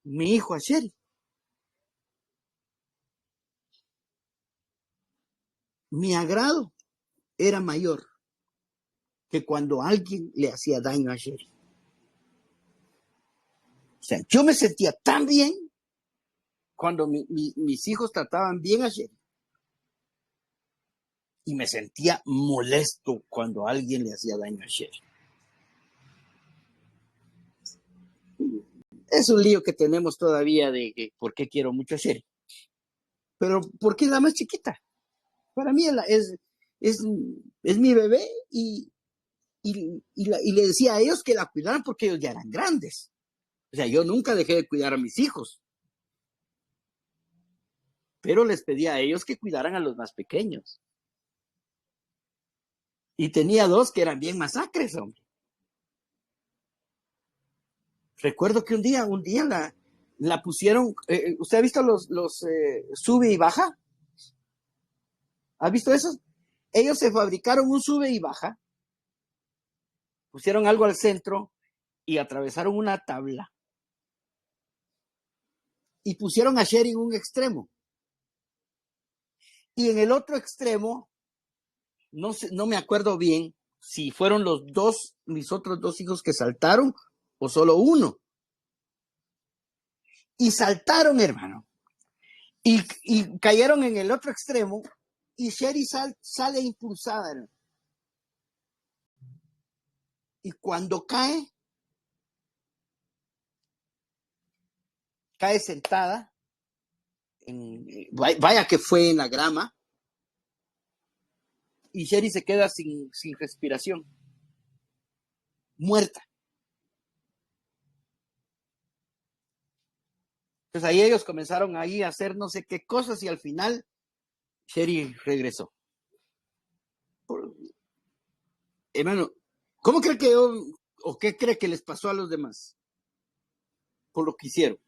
mi hijo a Sheri, mi agrado era mayor que cuando alguien le hacía daño a Sheri. O sea, yo me sentía tan bien cuando mis hijos trataban bien a Sheri. Y me sentía molesto cuando alguien le hacía daño a Sheri. Es un lío que tenemos todavía de por qué quiero mucho a Sheri. Pero porque es la más chiquita. Para mí es mi bebé y le decía a ellos que la cuidaran porque ellos ya eran grandes. O sea, yo nunca dejé de cuidar a mis hijos. Pero les pedía a ellos que cuidaran a los más pequeños. Y tenía dos que eran bien masacres, hombre. Recuerdo que un día la pusieron, ¿usted ha visto los sube y baja? ¿Ha visto eso? Ellos se fabricaron un sube y baja, pusieron algo al centro y atravesaron una tabla y pusieron a Sheri en un extremo. Y en el otro extremo, no me acuerdo bien si fueron mis otros dos hijos que saltaron o solo uno. Y saltaron, hermano. Y cayeron en el otro extremo y Sheri sale impulsada, hermano. Y cuando cae sentada, vaya que fue en la grama, y Sheri se queda sin respiración, muerta. Entonces ahí ellos comenzaron ahí a hacer no sé qué cosas y al final Sheri regresó. Hermano, ¿cómo cree que o qué cree que les pasó a los demás? Por lo que hicieron.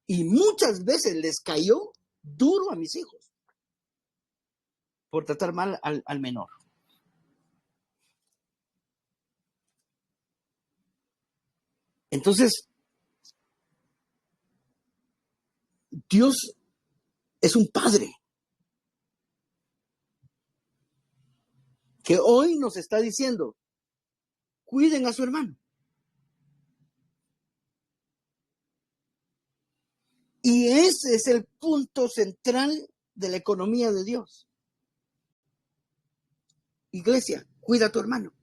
Y muchas veces les cayó duro a mis hijos por tratar mal al menor. Entonces, Dios es un padre que hoy nos está diciendo, cuiden a su hermano. Y ese es el punto central de la economía de Dios. Iglesia, cuida a tu hermano.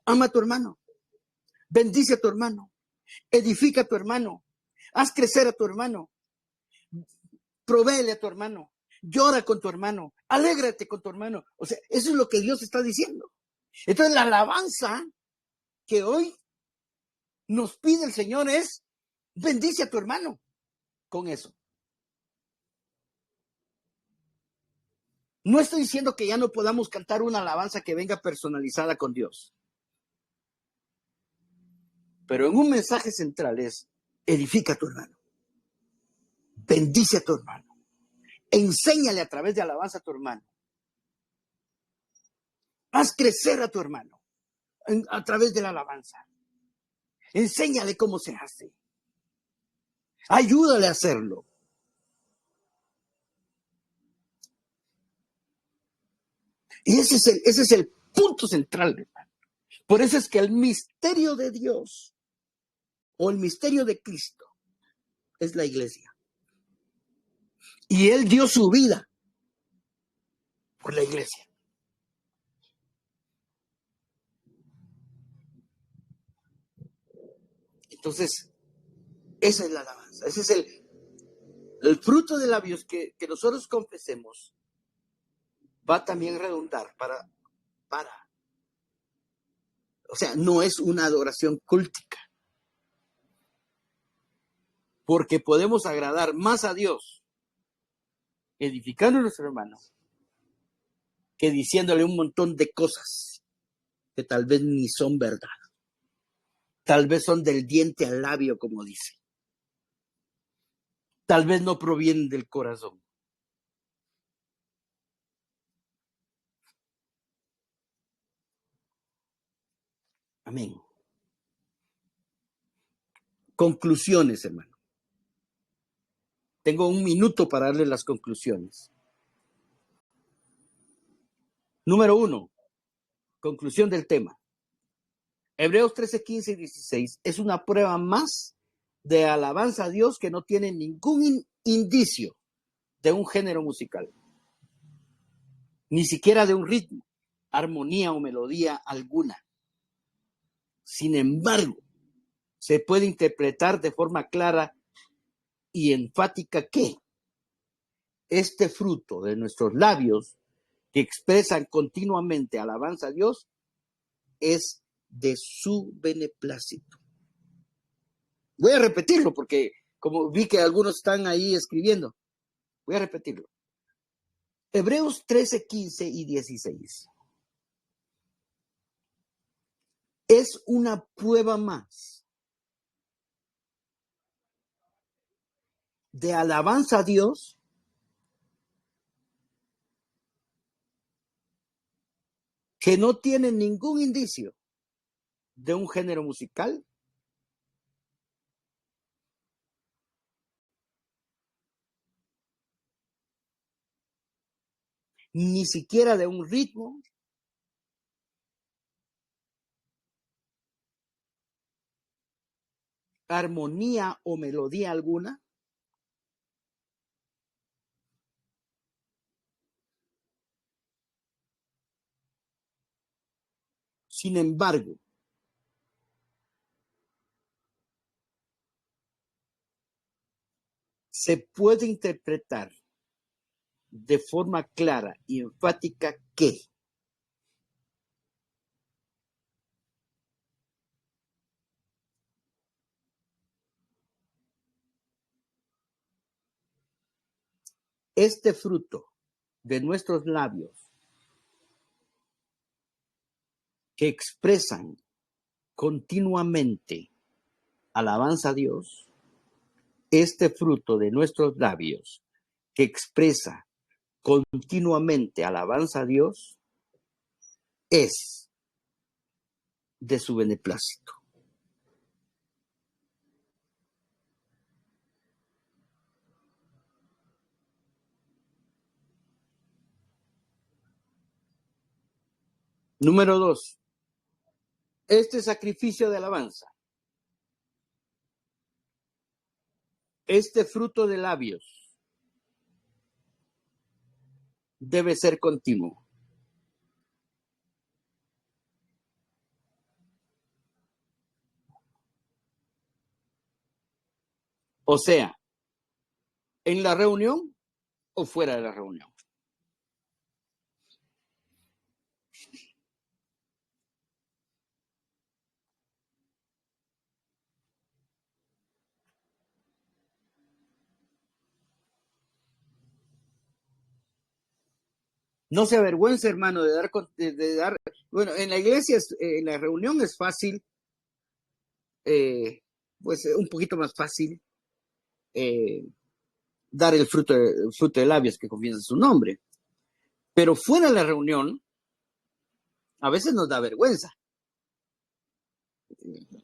Ama a tu hermano. Bendice a tu hermano. Edifica a tu hermano. Haz crecer a tu hermano. Provéele a tu hermano. Llora con tu hermano. Alégrate con tu hermano. O sea, eso es lo que Dios está diciendo. Entonces, la alabanza que hoy nos pide el Señor es bendice a tu hermano con eso. No estoy diciendo que ya no podamos cantar una alabanza que venga personalizada con Dios. Pero en un mensaje central es, edifica a tu hermano. Bendice a tu hermano. Enséñale a través de alabanza a tu hermano. Haz crecer a tu hermano a través de la alabanza. Enséñale cómo se hace. Ayúdale a hacerlo. Y ese es el punto central, hermano. Por eso es que el misterio de Dios o el misterio de Cristo es la iglesia. Y Él dio su vida por la iglesia. Entonces, esa es la alabanza. Ese es el fruto de labios que nosotros confesemos. Va también a redundar para. O sea, no es una adoración cultica. Porque podemos agradar más a Dios edificando a nuestro hermano que diciéndole un montón de cosas que tal vez ni son verdad. Tal vez son del diente al labio, como dice. Tal vez no provienen del corazón. Amén. Conclusiones, hermano. Tengo un minuto para darle las conclusiones. Número 1, conclusión del tema. Hebreos 13, 15 y 16 es una prueba más de alabanza a Dios que no tiene ningún indicio de un género musical, ni siquiera de un ritmo, armonía o melodía alguna. Sin embargo, se puede interpretar de forma clara y enfática que este fruto de nuestros labios que expresan continuamente alabanza a Dios es de su beneplácito. Voy a repetirlo porque como vi que algunos están ahí escribiendo, voy a repetirlo. Hebreos 13, 15 y 16 es una prueba más de alabanza a Dios que no tiene ningún indicio de un género musical, ni siquiera de un ritmo, armonía o melodía alguna. Sin embargo, se puede interpretar de forma clara y enfática que este fruto de nuestros labios que expresan continuamente alabanza a Dios, este fruto de nuestros labios que expresa continuamente alabanza a Dios es de su beneplácito. Número 2. Este sacrificio de alabanza, este fruto de labios, debe ser continuo. O sea, en la reunión o fuera de la reunión. No se avergüence, hermano, de dar. Bueno, en la iglesia, en la reunión es fácil, pues un poquito más fácil dar el fruto de labios que confiesa su nombre. Pero fuera de la reunión, a veces nos da vergüenza.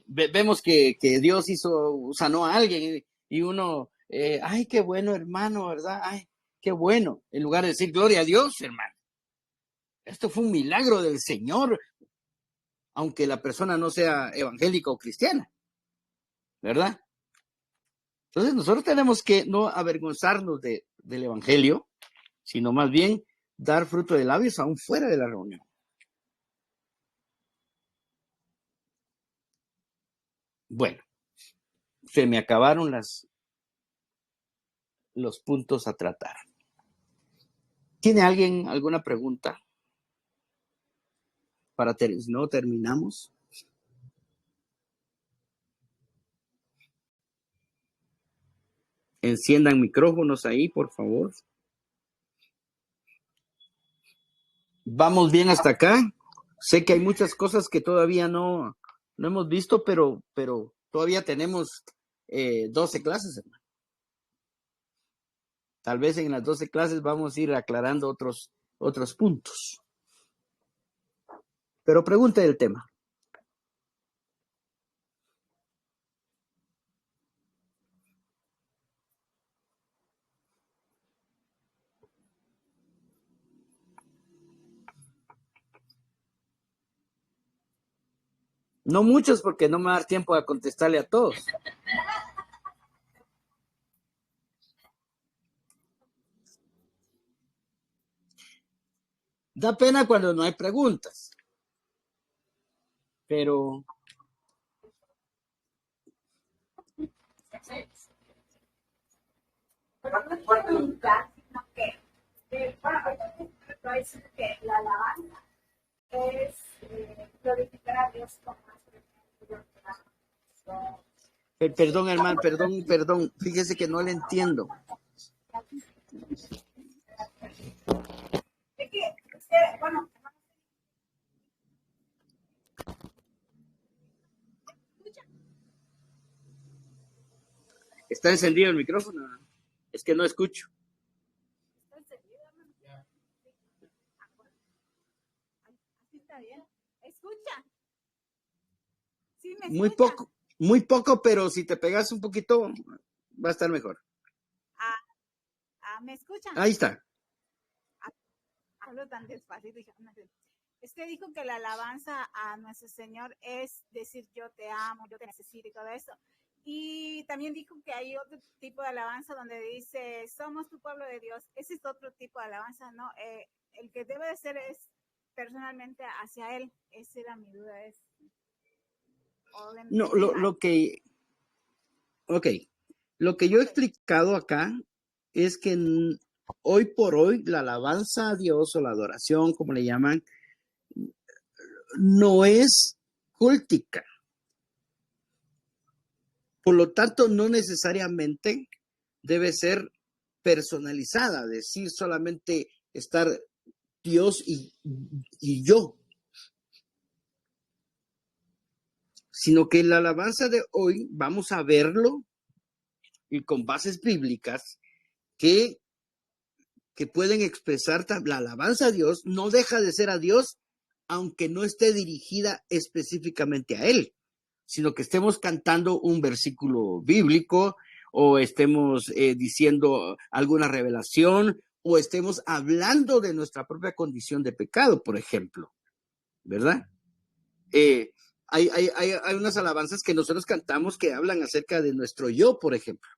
Vemos que Dios sanó a alguien y uno, ay, qué bueno, hermano, ¿verdad? Ay, qué bueno. En lugar de decir, gloria a Dios, hermano. Esto fue un milagro del Señor, aunque la persona no sea evangélica o cristiana, ¿verdad? Entonces nosotros tenemos que no avergonzarnos de del evangelio, sino más bien dar fruto de labios aún fuera de la reunión. Bueno, se me acabaron los puntos a tratar. ¿Tiene alguien alguna pregunta? No terminamos. Enciendan micrófonos ahí, por favor. ¿Vamos bien hasta acá? Sé que hay muchas cosas que todavía no hemos visto, pero todavía tenemos 12 clases, hermano. Tal vez en las 12 clases vamos a ir aclarando otros puntos. Pero pregunte el tema. No muchos, porque no me va a dar tiempo a contestarle a todos. Da pena cuando no hay preguntas. Pero Pero no es preguntar, sino que, bueno, ahorita va a decir que la alabanza es glorificar a Dios con más perdón, hermano, perdón. Fíjese que no le entiendo. Es que usted, bueno, ¿Está encendido el micrófono? Es que no escucho. ¿está encendido? Así está bien. ¿Escucha? ¿Sí me escucha? Muy poco, pero si te pegas un poquito, va a estar mejor. ¿Me escuchan? Ahí está. Hablo tan despacito. Usted dijo que la alabanza a nuestro Señor es decir yo te amo, yo te necesito y todo eso. Y también dijo que hay otro tipo de alabanza donde dice somos tu pueblo de Dios. Ese es otro tipo de alabanza, ¿no? El que debe de ser es personalmente hacia Él. Esa era mi duda. No, lo que yo he explicado acá es que hoy por hoy la alabanza a Dios o la adoración, como le llaman, no es cultica. Por lo tanto, no necesariamente debe ser personalizada, decir solamente estar Dios y yo, sino que la alabanza de hoy vamos a verlo y con bases bíblicas que pueden expresar la alabanza a Dios, no deja de ser a Dios, aunque no esté dirigida específicamente a Él, sino que estemos cantando un versículo bíblico o estemos diciendo alguna revelación o estemos hablando de nuestra propia condición de pecado, por ejemplo, ¿verdad? Hay unas alabanzas que nosotros cantamos que hablan acerca de nuestro yo, por ejemplo.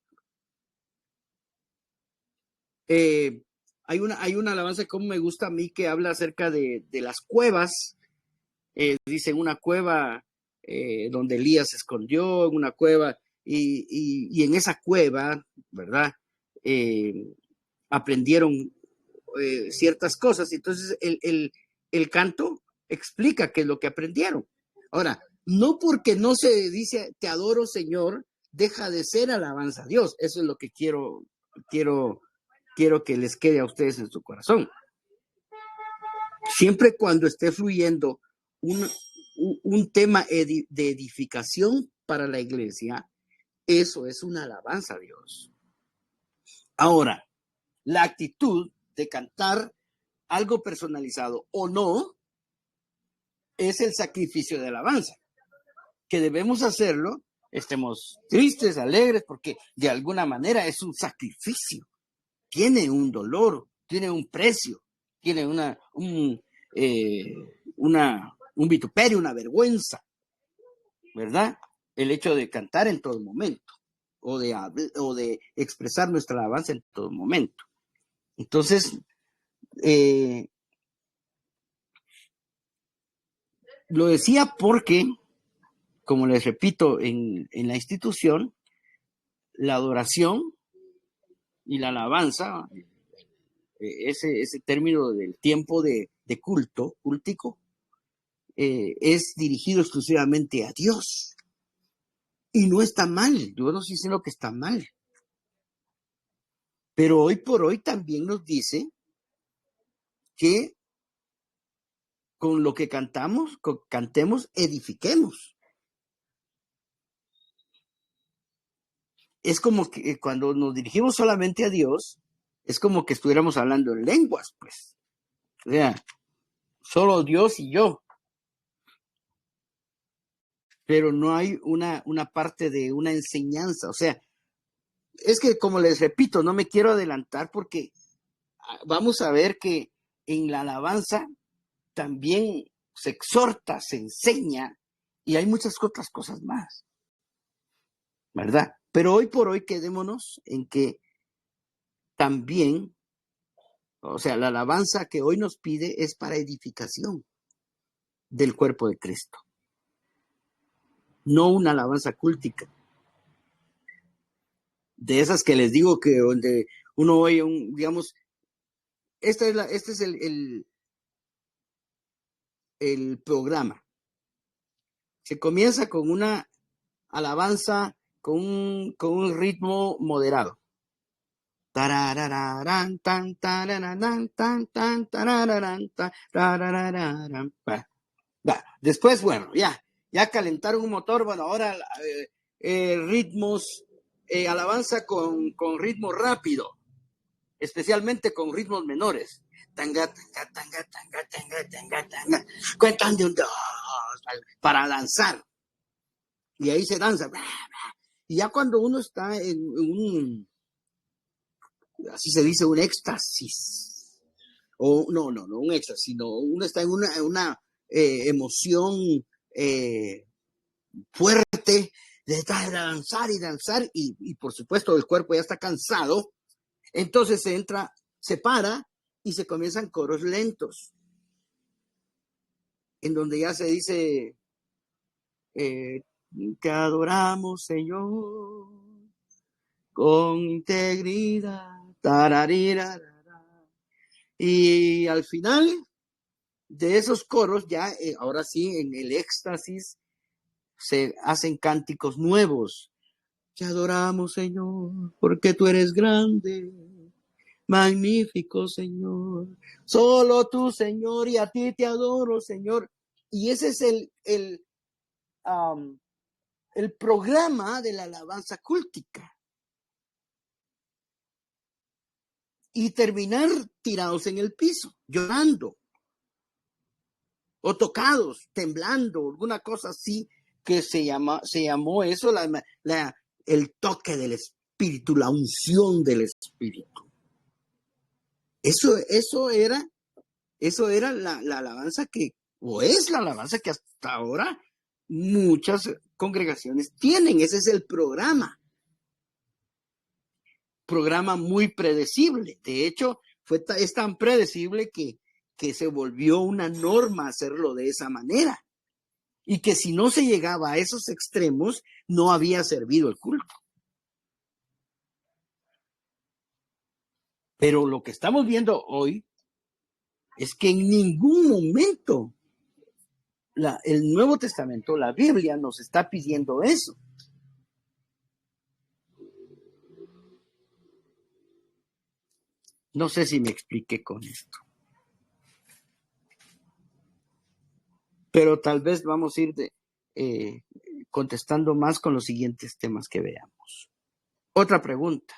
Hay una alabanza como me gusta a mí que habla acerca de las cuevas. Dice una cueva donde Elías se escondió, en una cueva, y en esa cueva, ¿verdad? Aprendieron ciertas cosas. Entonces el canto explica qué es lo que aprendieron. Ahora, no porque no se dice te adoro Señor, deja de ser alabanza a Dios. Eso es lo que quiero que les quede a ustedes en su corazón. Siempre cuando esté fluyendo un tema de edificación para la iglesia, eso es una alabanza a Dios. Ahora, la actitud de cantar algo personalizado o no es el sacrificio de alabanza, que debemos hacerlo, estemos tristes, alegres, porque de alguna manera es un sacrificio, tiene un dolor, tiene un precio, tiene un vituperio, una vergüenza, ¿verdad? El hecho de cantar en todo momento o de expresar nuestra alabanza en todo momento. Entonces, lo decía porque, como les repito, en la institución, la adoración y la alabanza, ese término del tiempo de culto, cultico, es dirigido exclusivamente a Dios. Y no está mal, yo no estoy diciendo que está mal. Pero hoy por hoy también nos dice que con lo que cantemos, edifiquemos. Es como que cuando nos dirigimos solamente a Dios, es como que estuviéramos hablando en lenguas, pues. O sea, solo Dios y yo. Pero no hay una parte de una enseñanza. O sea, es que como les repito, no me quiero adelantar porque vamos a ver que en la alabanza también se exhorta, se enseña y hay muchas otras cosas más, ¿verdad? Pero hoy por hoy quedémonos en que también, o sea, la alabanza que hoy nos pide es para edificación del cuerpo de Cristo, no una alabanza cúltica. De esas que les digo que donde uno oye digamos, este es el programa. Se comienza con una alabanza con un ritmo moderado. Después, bueno, ya calentaron un motor, bueno, ahora ritmos, alabanza con ritmo rápido, especialmente con ritmos menores. Tanga, tanga, tanga, tanga, tanga, tanga, tanga. Cuentan de un dos para danzar. Y ahí se danza. Y ya cuando uno está en un, así se dice, un éxtasis, o no un éxtasis, sino uno está en una emoción fuerte de danzar y danzar, y por supuesto el cuerpo ya está cansado, entonces se para y se comienzan coros lentos, en donde ya se dice, te adoramos, Señor, con integridad, tararira. Y al final de esos coros, ya ahora sí, en el éxtasis, se hacen cánticos nuevos. Te adoramos, Señor, porque tú eres grande, magnífico, Señor. Solo tú, Señor, y a ti te adoro, Señor. Y ese es el programa de la alabanza cúltica. Y terminar tirados en el piso, llorando, o tocados, temblando, alguna cosa así, que se llamó eso el toque del Espíritu, la unción del Espíritu. Eso era la alabanza o es la alabanza que hasta ahora muchas congregaciones tienen. Ese es el programa muy predecible. De hecho, es tan predecible que se volvió una norma hacerlo de esa manera. Y que si no se llegaba a esos extremos, no había servido el culto. Pero lo que estamos viendo hoy es que en ningún momento el Nuevo Testamento, la Biblia, nos está pidiendo eso. No sé si me expliqué con esto. Pero tal vez vamos a ir contestando más con los siguientes temas que veamos. Otra pregunta.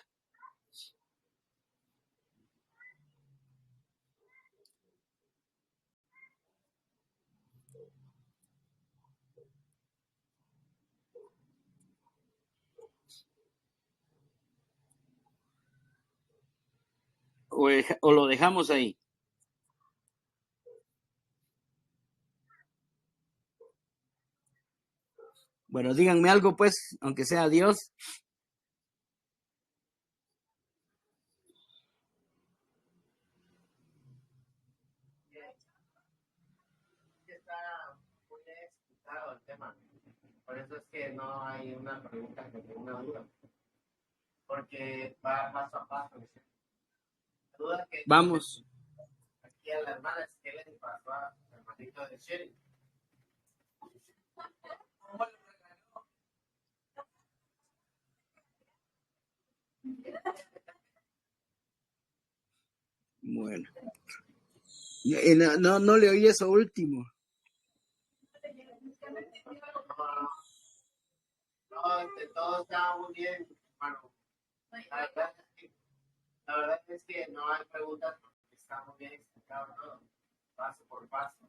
O lo dejamos ahí. Bueno, díganme algo, pues, aunque sea Dios. está muy explicado el tema. Por eso es que no hay una pregunta que tenga una duda. Porque va paso a paso. La duda que Vamos. aquí a la hermana es que le pasó al hermanito de Sherry. Bueno. No le oí eso último. No, todo está muy bien, hermano. La verdad es que no hay preguntas porque está muy bien explicado todo, paso por paso.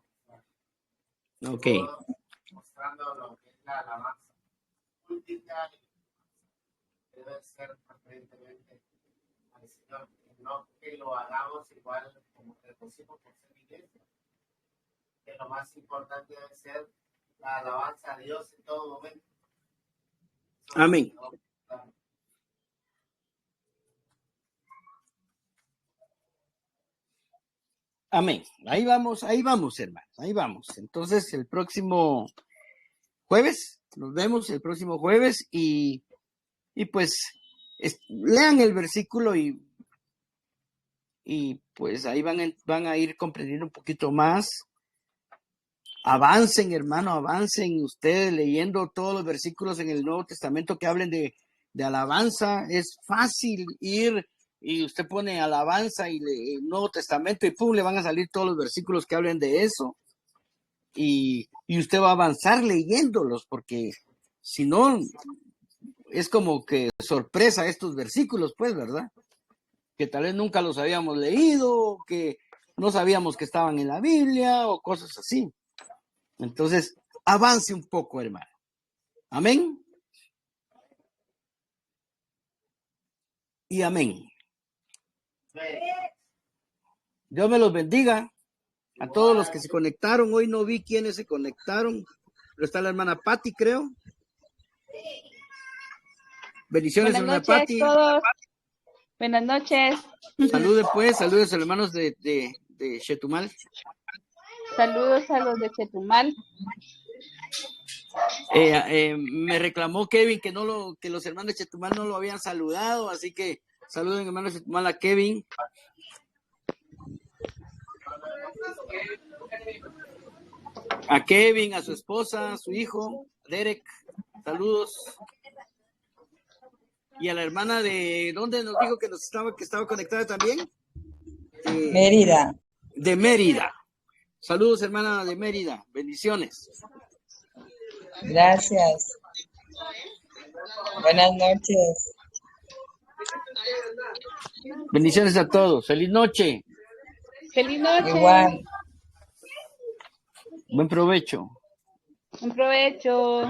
Ok. Todo mostrando lo que es la alabanza. Última debe ser preferentemente al Señor, no que lo hagamos igual como que pusimos por ser iglesia. Que lo más importante debe ser la alabanza a Dios en todo momento. Amén. Amén. Ahí vamos, hermanos. Ahí vamos. Entonces, el próximo jueves, nos vemos el próximo jueves y pues lean el versículo y pues ahí van a ir comprendiendo un poquito más. Avancen, hermano, avancen ustedes leyendo todos los versículos en el Nuevo Testamento que hablen de alabanza. Es fácil ir y usted pone alabanza y el Nuevo Testamento y pum, le van a salir todos los versículos que hablen de eso. Y usted va a avanzar leyéndolos, porque si no, es como que sorpresa estos versículos, pues, ¿verdad? Que tal vez nunca los habíamos leído, que no sabíamos que estaban en la Biblia o cosas así. Entonces, avance un poco, hermano. Amén. Y amén. Dios me los bendiga a todos los que se conectaron. Hoy no vi quiénes se conectaron, pero está la hermana Patti, creo. Bendiciones, hermana Patti. Buenas noches a todos. Buenas noches. Saludos pues, saludos a los hermanos de Chetumal. Saludos a los de Chetumal. Me reclamó Kevin que los hermanos de Chetumal no lo habían saludado, así que saluden hermanos de Chetumal a Kevin. A Kevin, a su esposa, a su hijo, Derek, saludos. Y a la hermana de, ¿dónde nos dijo que estaba conectada también? Mérida. De Mérida. Saludos, hermana de Mérida. Bendiciones. Gracias. Buenas noches. Bendiciones a todos. Feliz noche. Feliz noche. Igual. Buen provecho. Buen provecho.